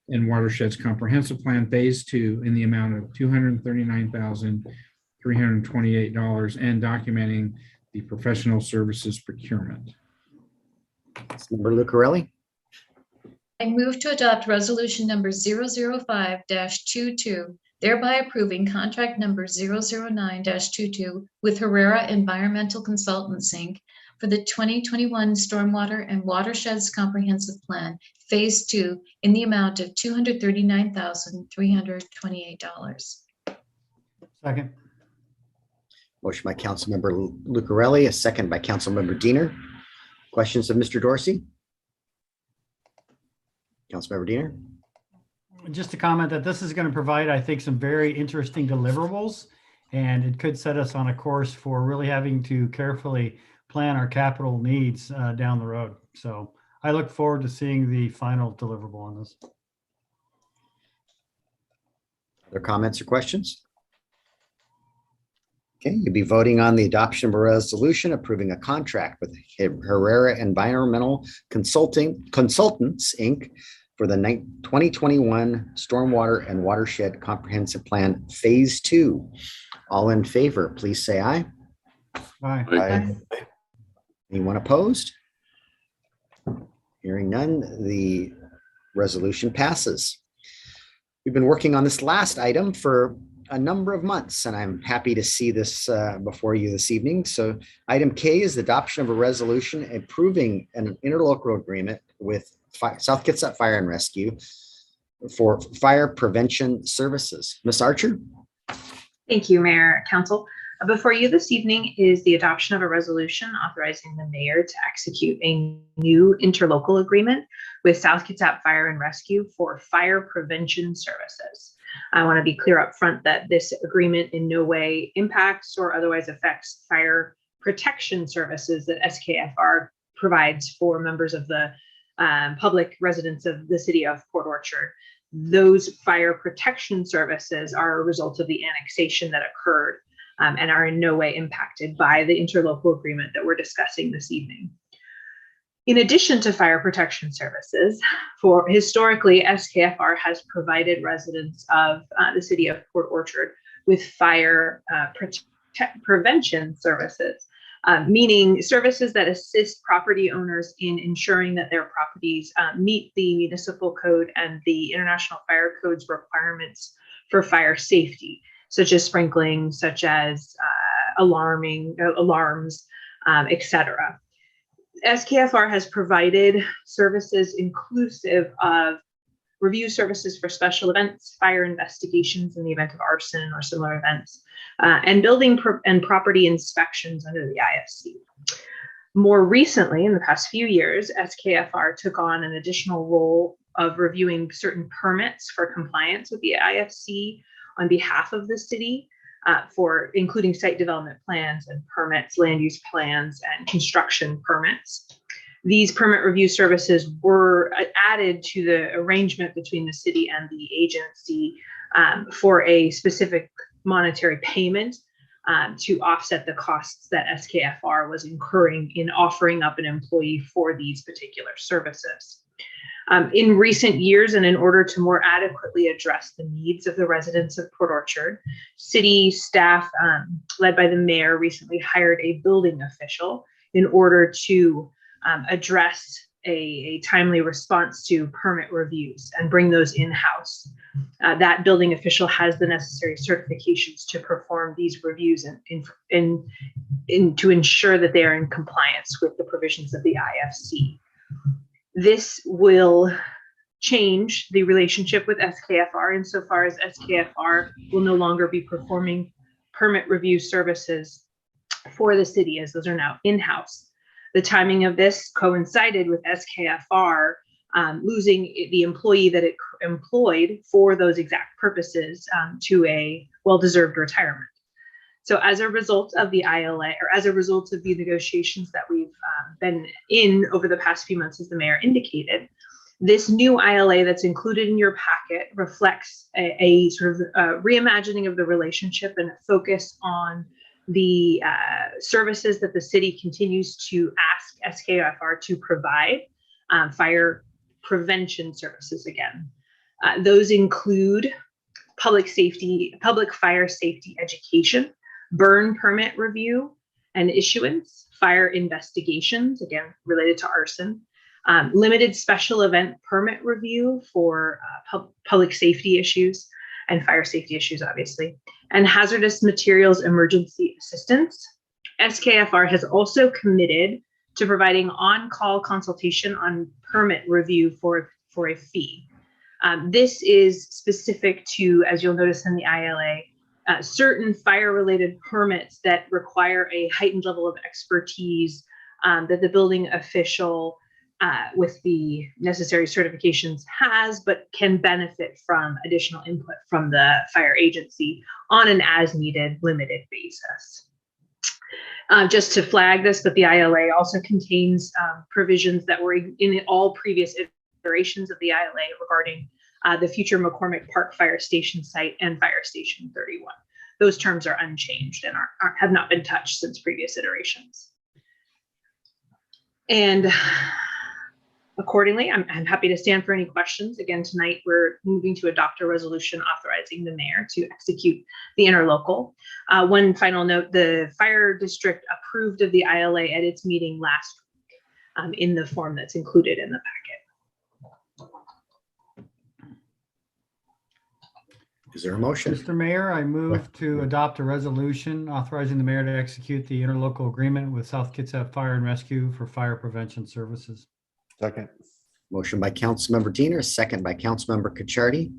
and Watersheds Comprehensive Plan Phase 2 in the amount of $239,328 and documenting the professional services procurement. Member Lucarelli? I move to adopt resolution number 005-22, thereby approving contract number 009-22 with Herrera Environmental Consultants, Inc. for the 2021 Stormwater and Watersheds Comprehensive Plan, Phase 2, in the amount of $239,328. Second. Motion by Councilmember Lucarelli, a second by Councilmember Diener. Questions of Mr. Dorsey? Councilmember Diener? Just to comment that this is going to provide, I think, some very interesting deliverables And it could set us on a course for really having to carefully plan our capital needs down the road. So I look forward to seeing the final deliverable on this. Other comments or questions? Okay, you'll be voting on the adoption of a resolution approving a contract with Herrera Environmental Consultants, Inc. for the 2021 Stormwater and Watershed Comprehensive Plan Phase 2. All in favor, please say aye. Bye. Aye. Anyone opposed? Hearing none, the resolution passes. We've been working on this last item for a number of months, and I'm happy to see this before you this evening. So item K is the adoption of a resolution approving an interlocal agreement with South Kitsap Fire and Rescue for fire prevention services. Ms. Archer? Thank you, Mayor, Council. Before you this evening is the adoption of a resolution authorizing the mayor to execute a new interlocal agreement with South Kitsap Fire and Rescue for fire prevention services. I want to be clear up front that this agreement in no way impacts or otherwise affects fire protection services that SKFR provides for members of the public residents of the city of Port Orchard. Those fire protection services are a result of the annexation that occurred and are in no way impacted by the interlocal agreement that we're discussing this evening. In addition to fire protection services, for historically, SKFR has provided residents of the city of Port Orchard with fire prevention services, meaning services that assist property owners in ensuring that their properties meet the municipal code and the International Fire Code's requirements for fire safety, such as sprinkling, such as alarms, etc. SKFR has provided services inclusive of review services for special events, fire investigations in the event of arson or similar events, and building and property inspections under the IFC. More recently, in the past few years, SKFR took on an additional role of reviewing certain permits for compliance with the IFC on behalf of the city, for including site development plans and permits, land use plans, and construction permits. These permit review services were added to the arrangement between the city and the agency for a specific monetary payment to offset the costs that SKFR was incurring in offering up an employee for these particular services. In recent years, and in order to more adequately address the needs of the residents of Port Orchard, city staff, led by the mayor, recently hired a building official in order to address a timely response to permit reviews and bring those in-house. That building official has the necessary certifications to perform these reviews and to ensure that they are in compliance with the provisions of the IFC. This will change the relationship with SKFR insofar as SKFR will no longer be performing permit review services for the city, as those are now in-house. The timing of this coincided with SKFR losing the employee that it employed for those exact purposes to a well-deserved retirement. So as a result of the ILA, or as a result of the negotiations that we've been in over the past few months, as the mayor indicated, this new ILA that's included in your packet reflects a sort of reimagining of the relationship and a focus on the services that the city continues to ask SKFR to provide, fire prevention services again. Those include public fire safety education, burn permit review and issuance, fire investigations, again, related to arson, limited special event permit review for public safety issues and fire safety issues, obviously, and hazardous materials emergency assistance. SKFR has also committed to providing on-call consultation on permit review for a fee. This is specific to, as you'll notice in the ILA, certain fire-related permits that require a heightened level of expertise that the building official with the necessary certifications has, but can benefit from additional input from the fire agency on an as-needed limited basis. Just to flag this, but the ILA also contains provisions that were in all previous iterations of the ILA regarding the future McCormick Park Fire Station site and Fire Station 31. Those terms are unchanged and have not been touched since previous iterations. And accordingly, I'm happy to stand for any questions. Again, tonight we're moving to adopt a resolution authorizing the mayor to execute the interlocal. One final note, the fire district approved of the ILA at its meeting last week in the form that's included in the packet. Is there a motion? Mr. Mayor, I move to adopt a resolution authorizing the mayor to execute the interlocal agreement with South Kitsap Fire and Rescue for fire prevention services. Second. Motion by Councilmember Diener, second by Councilmember Cacciardi.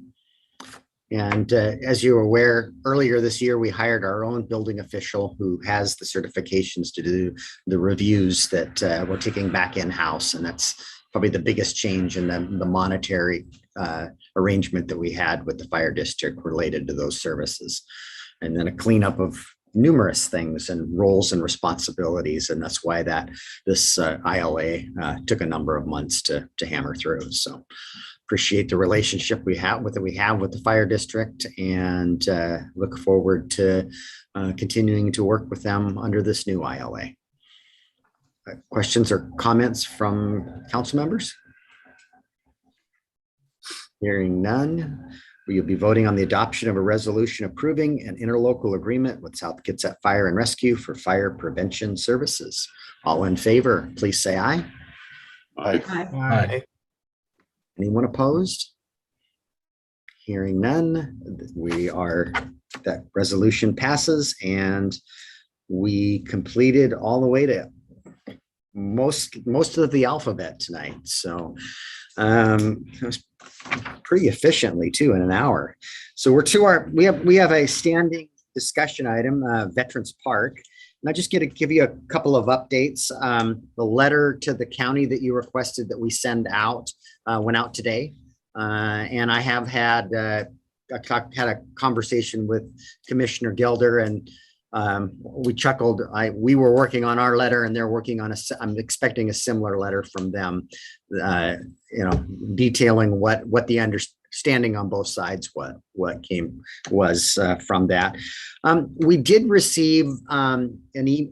And as you're aware, earlier this year, we hired our own building official who has the certifications to do the reviews that we're taking back in-house. And that's probably the biggest change in the monetary arrangement that we had with the fire district related to those services. And then a cleanup of numerous things and roles and responsibilities. And that's why this ILA took a number of months to hammer through. So appreciate the relationship we have with the fire district, and look forward to continuing to work with them under this new ILA. Questions or comments from council members? Hearing none, we will be voting on the adoption of a resolution approving an interlocal agreement with South Kitsap Fire and Rescue for fire prevention services. All in favor, please say aye. Aye. Aye. Anyone opposed? Hearing none, that resolution passes, and we completed all the way to most of the alphabet tonight. So it was pretty efficiently too, in an hour. So we have a standing discussion item, Veterans Park. And I just get to give you a couple of updates. The letter to the county that you requested that we send out went out today. And I have had a conversation with Commissioner Gelder, and we chuckled. We were working on our letter, and they're working on I'm expecting a similar letter from them, detailing what the understanding on both sides, what was from that. We did receive an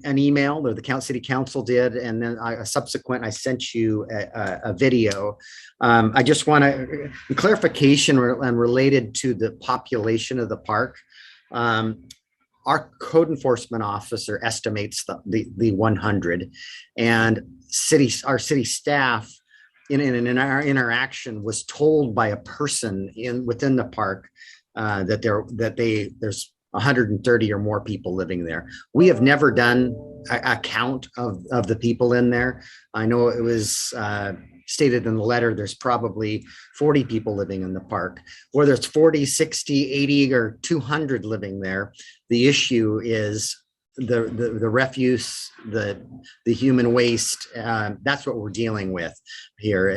email, or the city council did, and then I sent you a video. I just want clarification and related to the population of the park. Our code enforcement officer estimates the 100, and our city staff in our interaction was told by a person within the park that there's 130 or more people living there. We have never done a count of the people in there. I know it was stated in the letter, there's probably 40 people living in the park. Whether it's 40, 60, 80, or 200 living there, the issue is the refuse, the human waste. That's what we're dealing with here.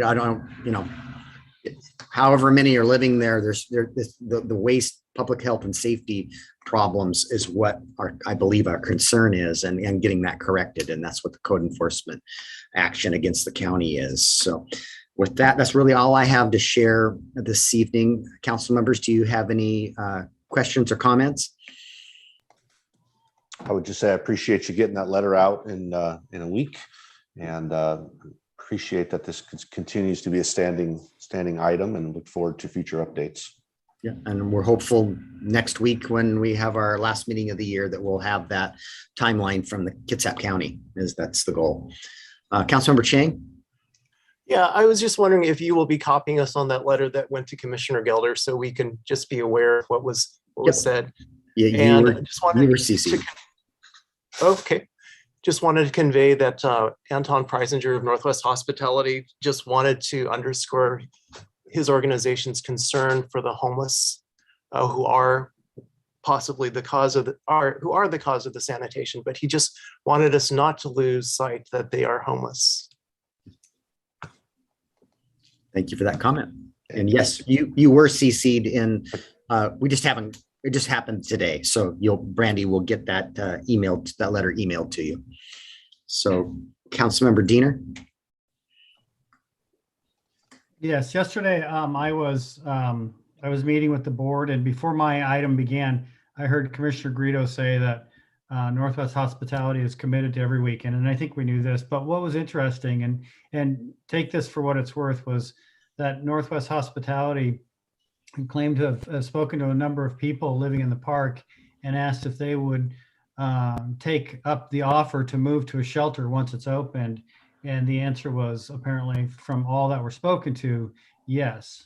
I don't, however many are living there, the waste, public health and safety problems is what I believe our concern is, and getting that corrected. And that's what the code enforcement action against the county is. So with that, that's really all I have to share this evening. Council members, do you have any questions or comments? I would just say I appreciate you getting that letter out in a week, and appreciate that this continues to be a standing item, and look forward to future updates. Yeah, and we're hopeful next week when we have our last meeting of the year that we'll have that timeline from the Kitsap County. That's the goal. Councilmember Chang? Yeah, I was just wondering if you will be copying us on that letter that went to Commissioner Gelder, so we can just be aware of what was said. Yeah, and you were CC'd. Okay. Just wanted to convey that Anton Preisinger of Northwest Hospitality just wanted to underscore his organization's concern for the homeless who are possibly the cause of the sanitation, but he just wanted us not to lose sight that they are homeless. Thank you for that comment. And yes, you were CC'd in, it just happened today. So Brandy will get that that letter emailed to you. So Councilmember Diener. Yes, yesterday I was meeting with the board, and before my item began, I heard Commissioner Greto say that Northwest Hospitality is committed to every weekend, and I think we knew this. But what was interesting, and take this for what it's worth, was that Northwest Hospitality claimed to have spoken to a number of people living in the park and asked if they would take up the offer to move to a shelter once it's opened. And the answer was, apparently, from all that were spoken to, yes.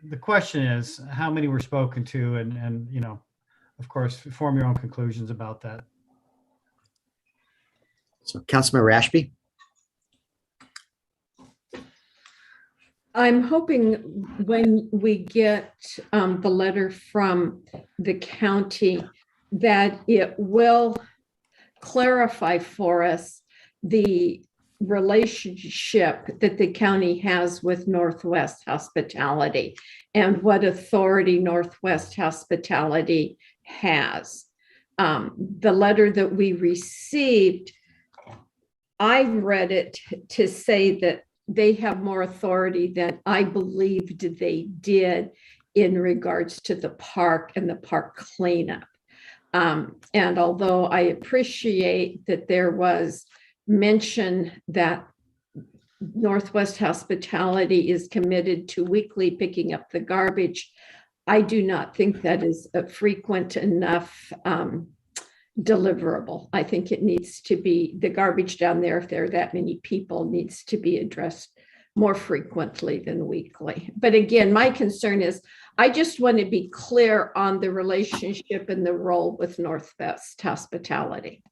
The question is, how many were spoken to? And you know, of course, form your own conclusions about that. So Councilmember Ashby. I'm hoping when we get the letter from the county that it will clarify for us the relationship that the county has with Northwest Hospitality and what authority Northwest Hospitality has. The letter that we received, I read it to say that they have more authority than I believed they did in regards to the park and the park cleanup. And although I appreciate that there was mention that Northwest Hospitality is committed to weekly picking up the garbage, I do not think that is a frequent enough deliverable. I think it needs to be, the garbage down there, if there are that many people, needs to be addressed more frequently than weekly. But again, my concern is I just want to be clear on the relationship and the role with Northwest Hospitality.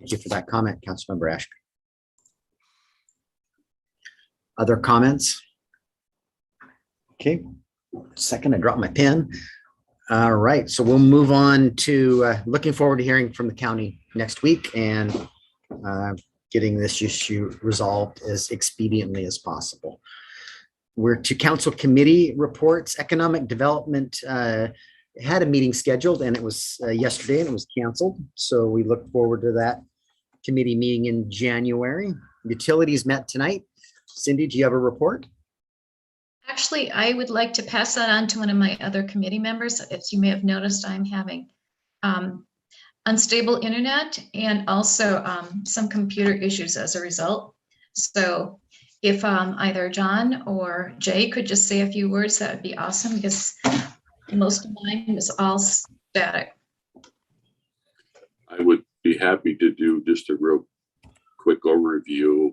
Thank you for that comment, Councilmember Ashby. Other comments? Okay, second, I dropped my pen. All right, so we'll move on to looking forward to hearing from the county next week and getting this issue resolved as expediently as possible. We're to council committee reports. Economic Development had a meeting scheduled and it was yesterday and it was canceled. So we look forward to that committee meeting in January. Utilities met tonight. Cindy, do you have a report? Actually, I would like to pass that on to one of my other committee members. As you may have noticed, I'm having unstable internet and also some computer issues as a result. So if either John or Jay could just say a few words, that would be awesome, because most of mine is all static. I would be happy to do just a real quick overview.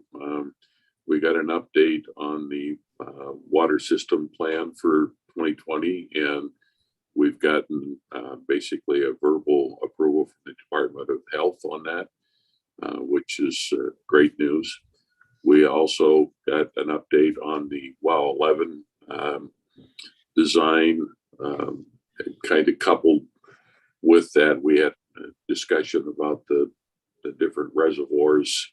We got an update on the water system plan for 2020, and we've gotten basically a verbal approval from the Department of Health on that, which is great news. We also got an update on the WOW 11 design, kind of coupled with that, we had a discussion about the different reservoirs,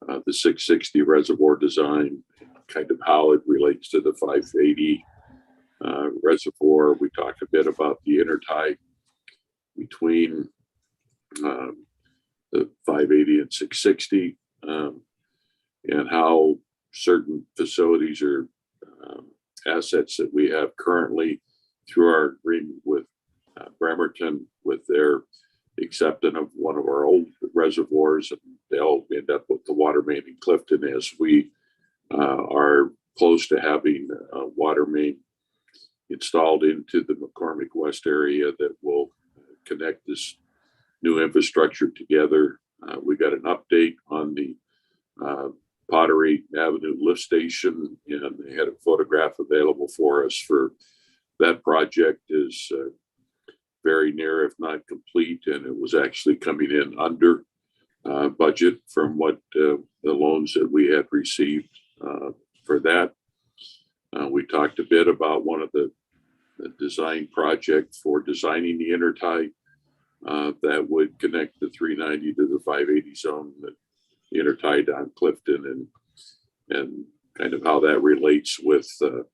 the 660 reservoir design, kind of how it relates to the 580 reservoir. We talked a bit about the intertie between the 580 and 660, and how certain facilities or assets that we have currently through our agreement with Bremerton, with their acceptance of one of our old reservoirs, and they'll end up with the water main in Clifton, as we are close to having a water main installed into the McCormick West area that will connect this new infrastructure together. We got an update on the Pottery Avenue lift station, and they had a photograph available for us for that project. Is very near, if not complete, and it was actually coming in under budget from what the loans that we had received for that. We talked a bit about one of the design project for designing the intertie that would connect the 390 to the 580 zone, that intertie down Clifton, and and kind of how that relates with the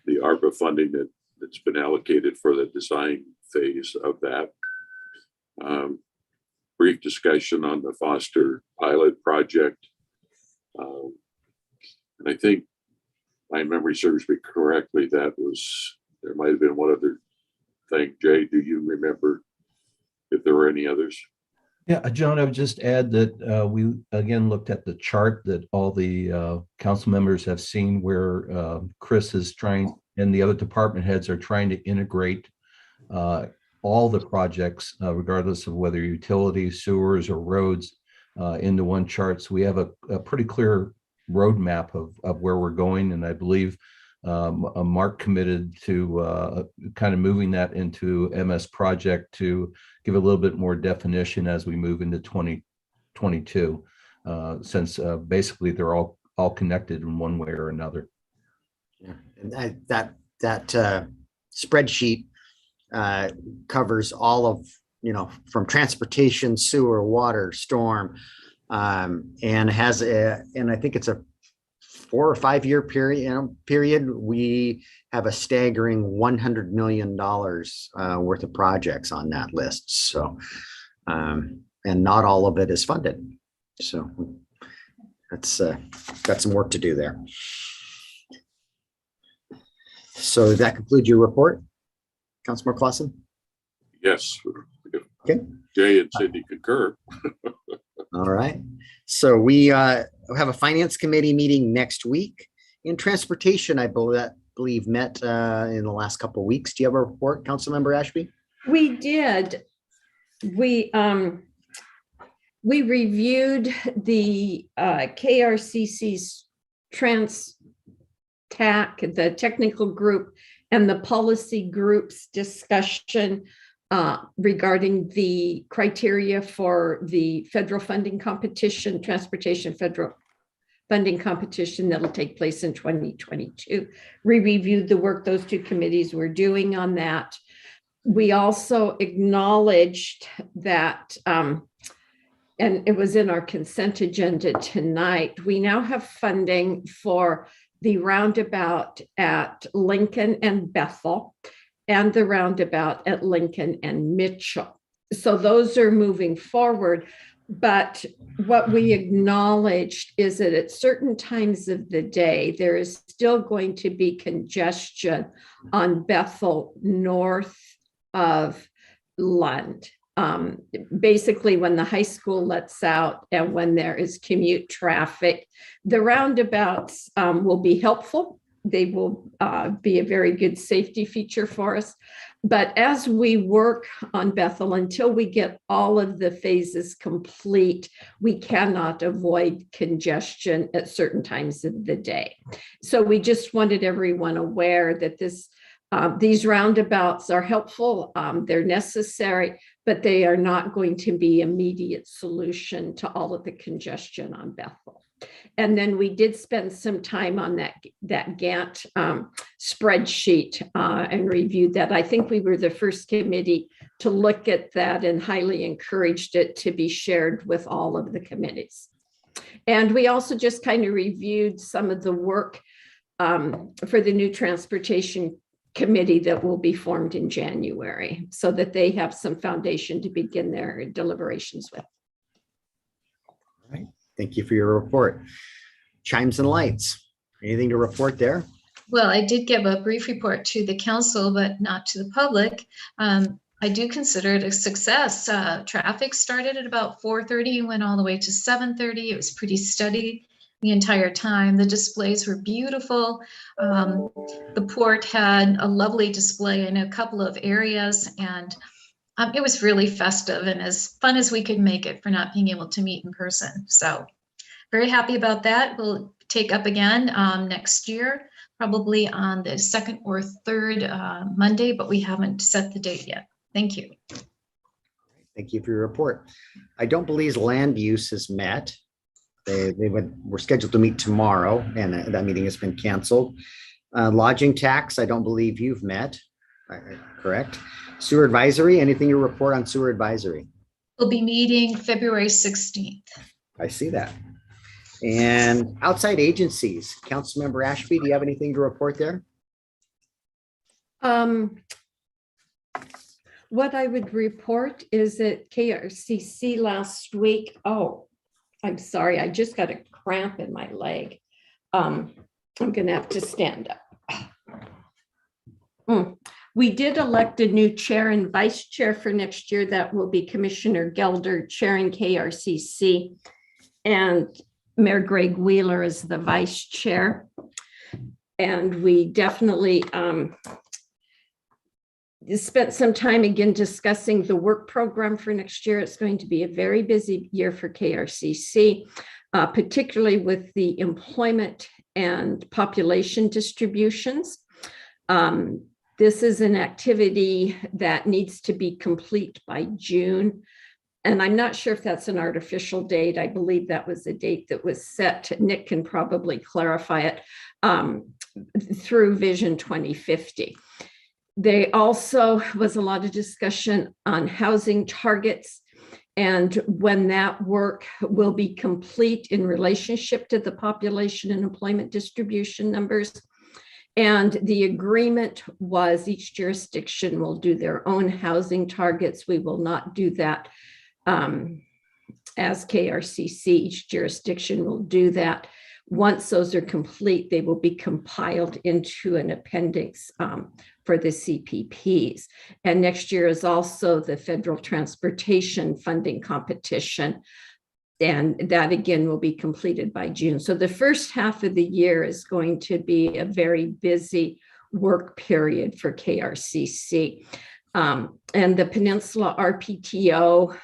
ARPA funding that's been allocated for the design phase of that. Brief discussion on the Foster pilot project. And I think my memory serves me correctly, there might have been one other thing. Jay, do you remember if there were any others? Yeah, John, I would just add that we again looked at the chart that all the council members have seen where Chris is trying and the other department heads are trying to integrate all the projects, regardless of whether utilities, sewers, or roads, into one chart. So we have a pretty clear roadmap of where we're going. And I believe Mark committed to kind of moving that into MS project to give a little bit more definition as we move into 2022, since basically they're all connected in one way or another. Yeah, and that spreadsheet covers all of, from transportation, sewer, water, storm, and has and I think it's a 4 or 5 year period. We have a staggering $100 million worth of projects on that list. So, and not all of it is funded. So that's got some work to do there. So that concludes your report, Councilor Clausen? Yes. Okay. Jay and Cindy concur. All right. So we have a finance committee meeting next week. In transportation, I believe met in the last couple of weeks. Do you have a report, Councilmember Ashby? We did. We reviewed the KRCC's TAC, the technical group, and the policy group's discussion regarding the criteria for the federal funding competition, transportation federal funding competition that'll take place in 2022. We reviewed the work those two committees were doing on that. We also acknowledged that, and it was in our consent agenda tonight, we now have funding for the roundabout at Lincoln and Bethel, and the roundabout at Lincoln and Mitchell. So those are moving forward. But what we acknowledged is that at certain times of the day, there is still going to be congestion on Bethel north of Lund. Basically, when the high school lets out and when there is commute traffic, the roundabouts will be helpful. They will be a very good safety feature for us. But as we work on Bethel, until we get all of the phases complete, we cannot avoid congestion at certain times of the day. So we just wanted everyone aware that these roundabouts are helpful, they're necessary, but they are not going to be immediate solution to all of the congestion on Bethel. And then we did spend some time on that Gantt spreadsheet and reviewed that. I think we were the first committee to look at that and highly encouraged it to be shared with all of the committees. And we also just kind of reviewed some of the work for the new transportation committee that will be formed in January, so that they have some foundation to begin their deliberations with. All right. Thank you for your report. Chimes and lights. Anything to report there? Well, I did give a brief report to the council, but not to the public. I do consider it a success. Traffic started at about 4:30 and went all the way to 7:30. It was pretty steady the entire time. The displays were beautiful. The port had a lovely display in a couple of areas, and it was really festive and as fun as we could make it for not being able to meet in person. So very happy about that. We'll take up again next year, probably on the second or third Monday, but we haven't set the date yet. Thank you. Thank you for your report. I don't believe land use has met. We're scheduled to meet tomorrow, and that meeting has been canceled. Lodging tax, I don't believe you've met, correct? Sewer advisory, anything you report on sewer advisory? We'll be meeting February 16th. I see that. And outside agencies, Councilmember Ashby, do you have anything to report there? What I would report is that KRCC last week, oh, I'm sorry, I just got a cramp in my leg. I'm gonna have to stand up. We did elect a new chair and vice chair for next year. That will be Commissioner Gelder chairing KRCC and Mayor Greg Wheeler is the vice chair. And we definitely spent some time again discussing the work program for next year. It's going to be a very busy year for KRCC, particularly with the employment and population distributions. This is an activity that needs to be complete by June. And I'm not sure if that's an artificial date. I believe that was a date that was set. Nick can probably clarify it through Vision 2050. There also was a lot of discussion on housing targets and when that work will be complete in relationship to the population and employment distribution numbers. And the agreement was each jurisdiction will do their own housing targets. We will not do that as KRCC. Each jurisdiction will do that. Once those are complete, they will be compiled into an appendix for the CPPs. And next year is also the federal transportation funding competition. And that again will be completed by June. So the first half of the year is going to be a very busy work period for KRCC. And the Peninsula RPTO,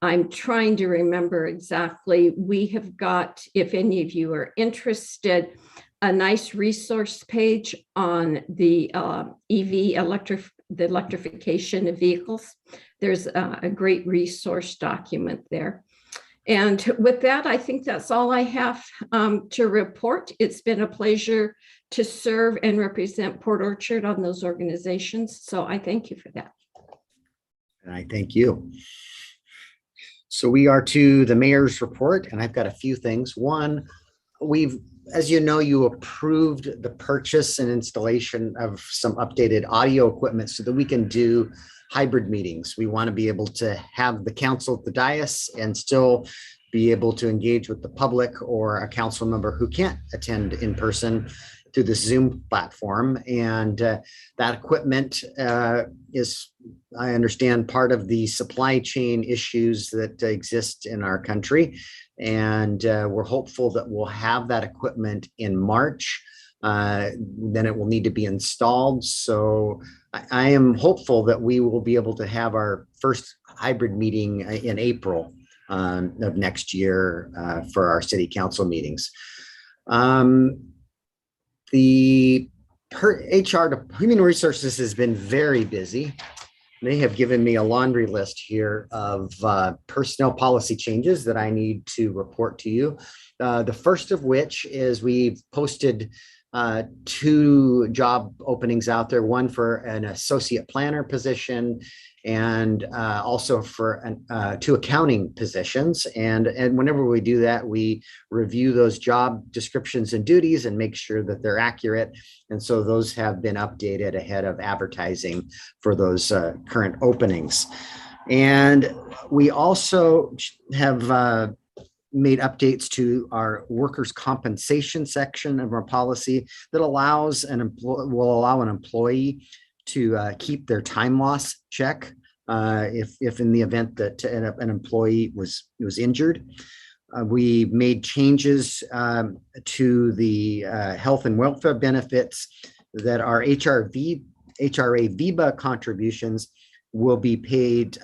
I'm trying to remember exactly. We have got, if any of you are interested, a nice resource page on the the electrification of vehicles. There's a great resource document there. And with that, I think that's all I have to report. It's been a pleasure to serve and represent Port Orchard on those organizations. So I thank you for that. And I thank you. So we are to the mayor's report, and I've got a few things. One, as you know, you approved the purchase and installation of some updated audio equipment so that we can do hybrid meetings. We want to be able to have the council at the dais and still be able to engage with the public or a council member who can't attend in person through the Zoom platform. And that equipment is, I understand, part of the supply chain issues that exist in our country. And we're hopeful that we'll have that equipment in March. Then it will need to be installed. So I am hopeful that we will be able to have our first hybrid meeting in April of next year for our city council meetings. The HR, Human Resources has been very busy. They have given me a laundry list here of personnel policy changes that I need to report to you. The first of which is we've posted 2 job openings out there, one for an associate planner position and also for 2 accounting positions. And whenever we do that, we review those job descriptions and duties and make sure that they're accurate. And so those have been updated ahead of advertising for those current openings. And we also have made updates to our workers' compensation section of our policy that allows will allow an employee to keep their time loss check if in the event that an employee was injured. We made changes to the health and welfare benefits that our HRA VEBA contributions will be paid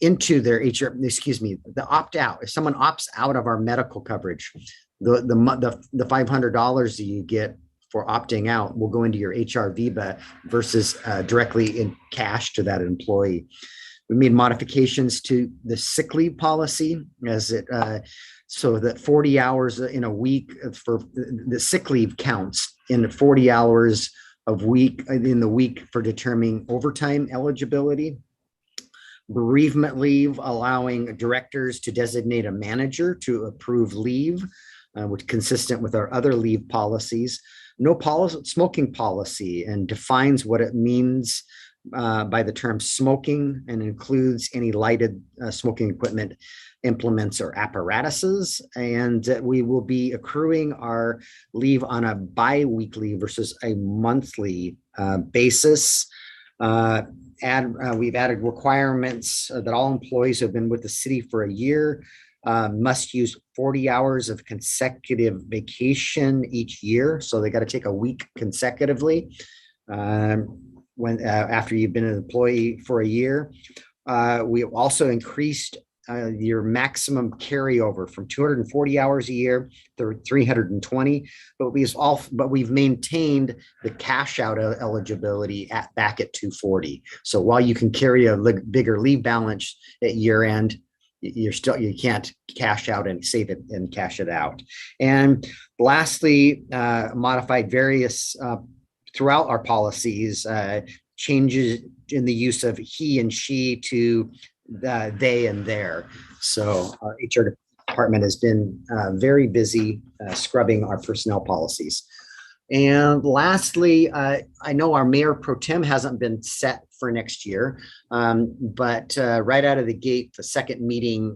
into their HR, excuse me, the opt-out. If someone opts out of our medical coverage, the $500 that you get for opting out will go into your HR VEBA versus directly in cash to that employee. We made modifications to the sick leave policy as it so that 40 hours in a week for the sick leave counts in 40 hours of week in the week for determining overtime eligibility. bereavement leave, allowing directors to designate a manager to approve leave, which consistent with our other leave policies. No smoking policy, and defines what it means by the term smoking, and includes any lighted smoking equipment, implements, or apparatuses. And we will be accruing our leave on a bi-weekly versus a monthly basis. We've added requirements that all employees who have been with the city for a year must use 40 hours of consecutive vacation each year. So they got to take a week consecutively after you've been an employee for a year. We also increased your maximum carryover from 240 hours a year to 320, but we've maintained the cash out eligibility back at 240. So while you can carry a bigger leave balance at year end, you can't cash out and save it and cash it out. And lastly, modified various throughout our policies, changes in the use of he and she to they and their. So our HR department has been very busy scrubbing our personnel policies. And lastly, I know our mayor pro tem hasn't been set for next year, but right out of the gate, the second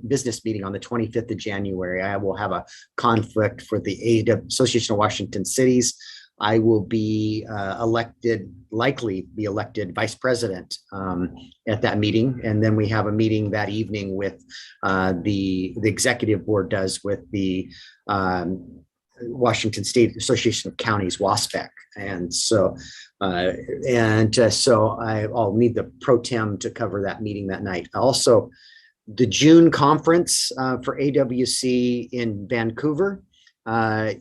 business meeting on the 25th of January, I will have a conflict for the Association of Washington Cities. I will be likely be elected vice president at that meeting. And then we have a meeting that evening with the executive board does with the Washington State Association of Counties, WASPEC. And so I'll need the pro tem to cover that meeting that night. Also, the June conference for AWC in Vancouver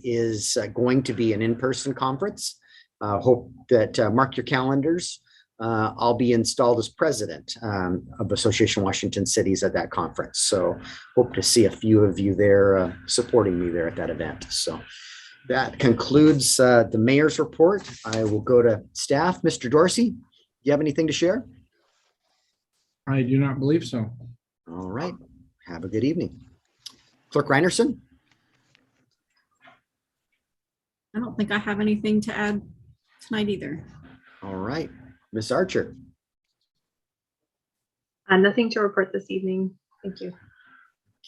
is going to be an in-person conference. Hope that mark your calendars. I'll be installed as president of Association Washington Cities at that conference. So hope to see a few of you there supporting me there at that event. So that concludes the mayor's report. I will go to staff. Mr. Dorsey, do you have anything to share? I do not believe so. All right. Have a good evening. Clerk Reinerson? I don't think I have anything to add tonight either. All right. Ms. Archer? Nothing to report this evening. Thank you.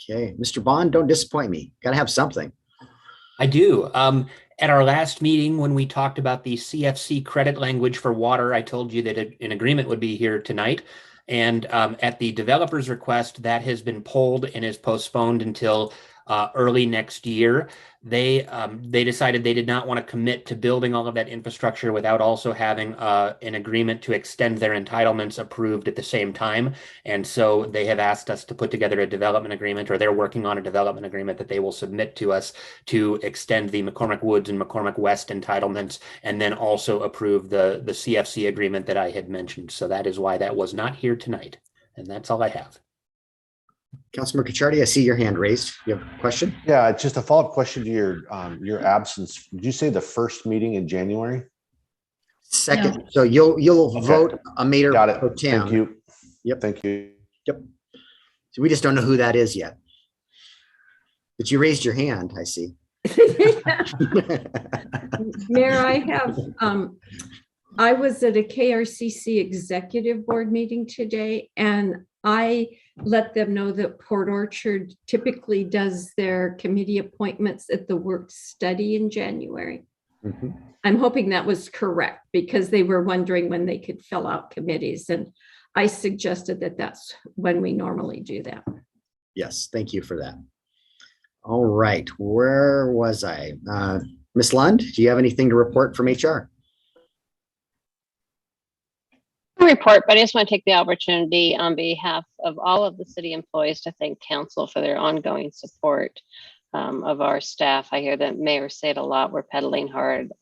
Okay. Mr. Bond, don't disappoint me. Got to have something. I do. At our last meeting, when we talked about the CFC credit language for water, I told you that an agreement would be here tonight. And at the developer's request, that has been pulled and is postponed until early next year. They decided they did not want to commit to building all of that infrastructure without also having an agreement to extend their entitlements approved at the same time. And so they have asked us to put together a development agreement, or they're working on a development agreement that they will submit to us to extend the McCormick Woods and McCormick West entitlements, and then also approve the CFC agreement that I had mentioned. So that is why that was not here tonight. And that's all I have. Councilmember Cacciardi, I see your hand raised. You have a question? Yeah, just a follow-up question to your absence. Did you say the first meeting in January? Second. No. So you'll Okay. vote a mayor Got it. pro tem. Thank you. Yep. Thank you. Yep. So we just don't know who that is yet. But you raised your hand, I see. Mayor, I was at a KRCC executive board meeting today, and I let them know that Port Orchard typically does their committee appointments at the work study in January. Mhm. I'm hoping that was correct, because they were wondering when they could fill out committees, and I suggested that that's when we normally do that. Yes, thank you for that. All right, where was I? Ms. Lund, do you have anything to report from HR? Report, but I just want to take the opportunity on behalf of all of the city employees to thank council for their ongoing support of our staff. I hear that mayor say it a lot, we're pedaling hard,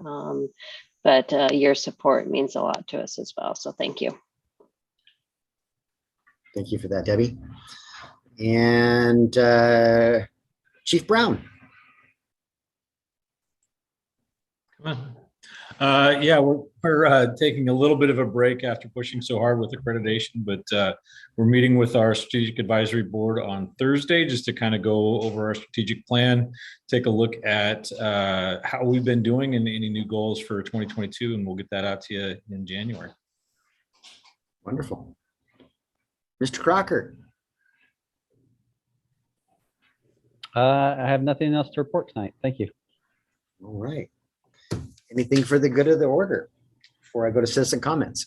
but your support means a lot to us as well. So thank you. Thank you for that, Debbie. And Chief Brown. Yeah, we're taking a little bit of a break after pushing so hard with accreditation, but we're meeting with our strategic advisory board on Thursday just to kind of go over our strategic plan, take a look at how we've been doing and any new goals for 2022, and we'll get that out to you in January. Wonderful. Mr. Crocker. I have nothing else to report tonight. Thank you. All right. Anything for the good of the order before I go to citizen comments?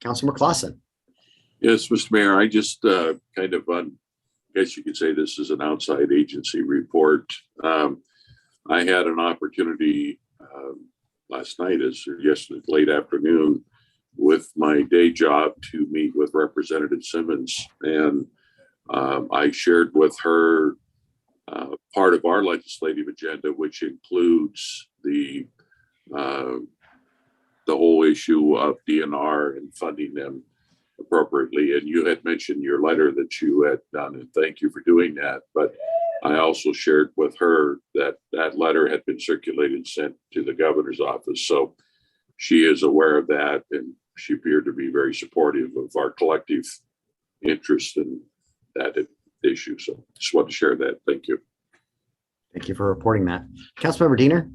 Councilman Clausen. Yes, Mr. Mayor, I just kind of, I guess you could say this is an outside agency report. I had an opportunity last night, or yesterday, late afternoon, with my day job to meet with Representative Simmons. And I shared with her part of our legislative agenda, which includes the whole issue of DNR and funding them appropriately. And you had mentioned your letter that you had done, and thank you for doing that. But I also shared with her that that letter had been circulated and sent to the governor's office. So she is aware of that, and she appeared to be very supportive of our collective interest in that issue. So just want to share that. Thank you. Thank you for reporting that. Councilmember Diener.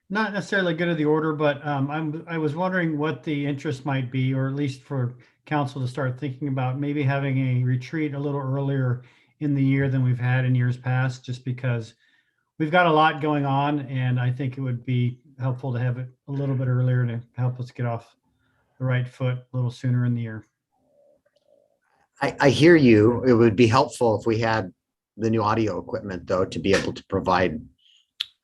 Not necessarily good of the order, but I was wondering what the interest might be, or at least for council to start thinking about maybe having a retreat a little earlier in the year than we've had in years past, just because we've got a lot going on, and I think it would be helpful to have it a little bit earlier to help us get off the right foot a little sooner in the year. I hear you. It would be helpful if we had the new audio equipment, though, to be able to provide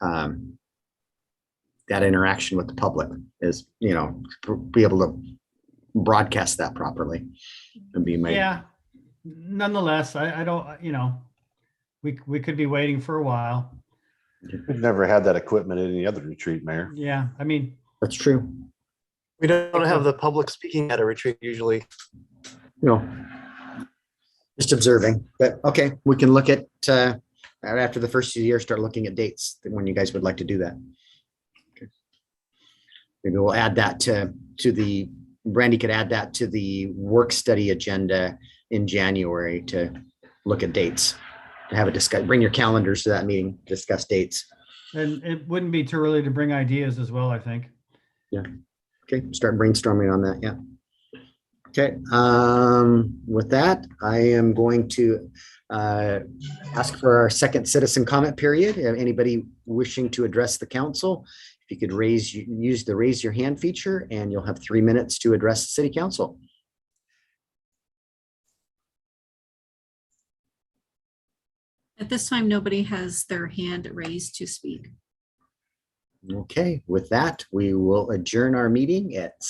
that interaction with the public, is, you know, be able to broadcast that properly. And be my, Yeah. Nonetheless, I don't, you know, we could be waiting for a while. We've never had that equipment at any other retreat, Mayor. Yeah, I mean, that's true. We don't have the public speaking at a retreat usually. You know, just observing, but okay, we can look at after the first of the year, start looking at dates when you guys would like to do that. Okay. Maybe we'll add that to the, Brandy could add that to the work study agenda in January to look at dates, to have a discuss, bring your calendars to that meeting, discuss dates. and it wouldn't be too early to bring ideas as well, I think. Yeah. Okay, start brainstorming on that. Yeah. Okay, with that, I am going to ask for our second citizen comment period. Anybody wishing to address the council, if you could use the raise your hand feature, and you'll have 3 minutes to address the city council. At this time, nobody has their hand raised to speak. Okay, with that, we will adjourn our meeting at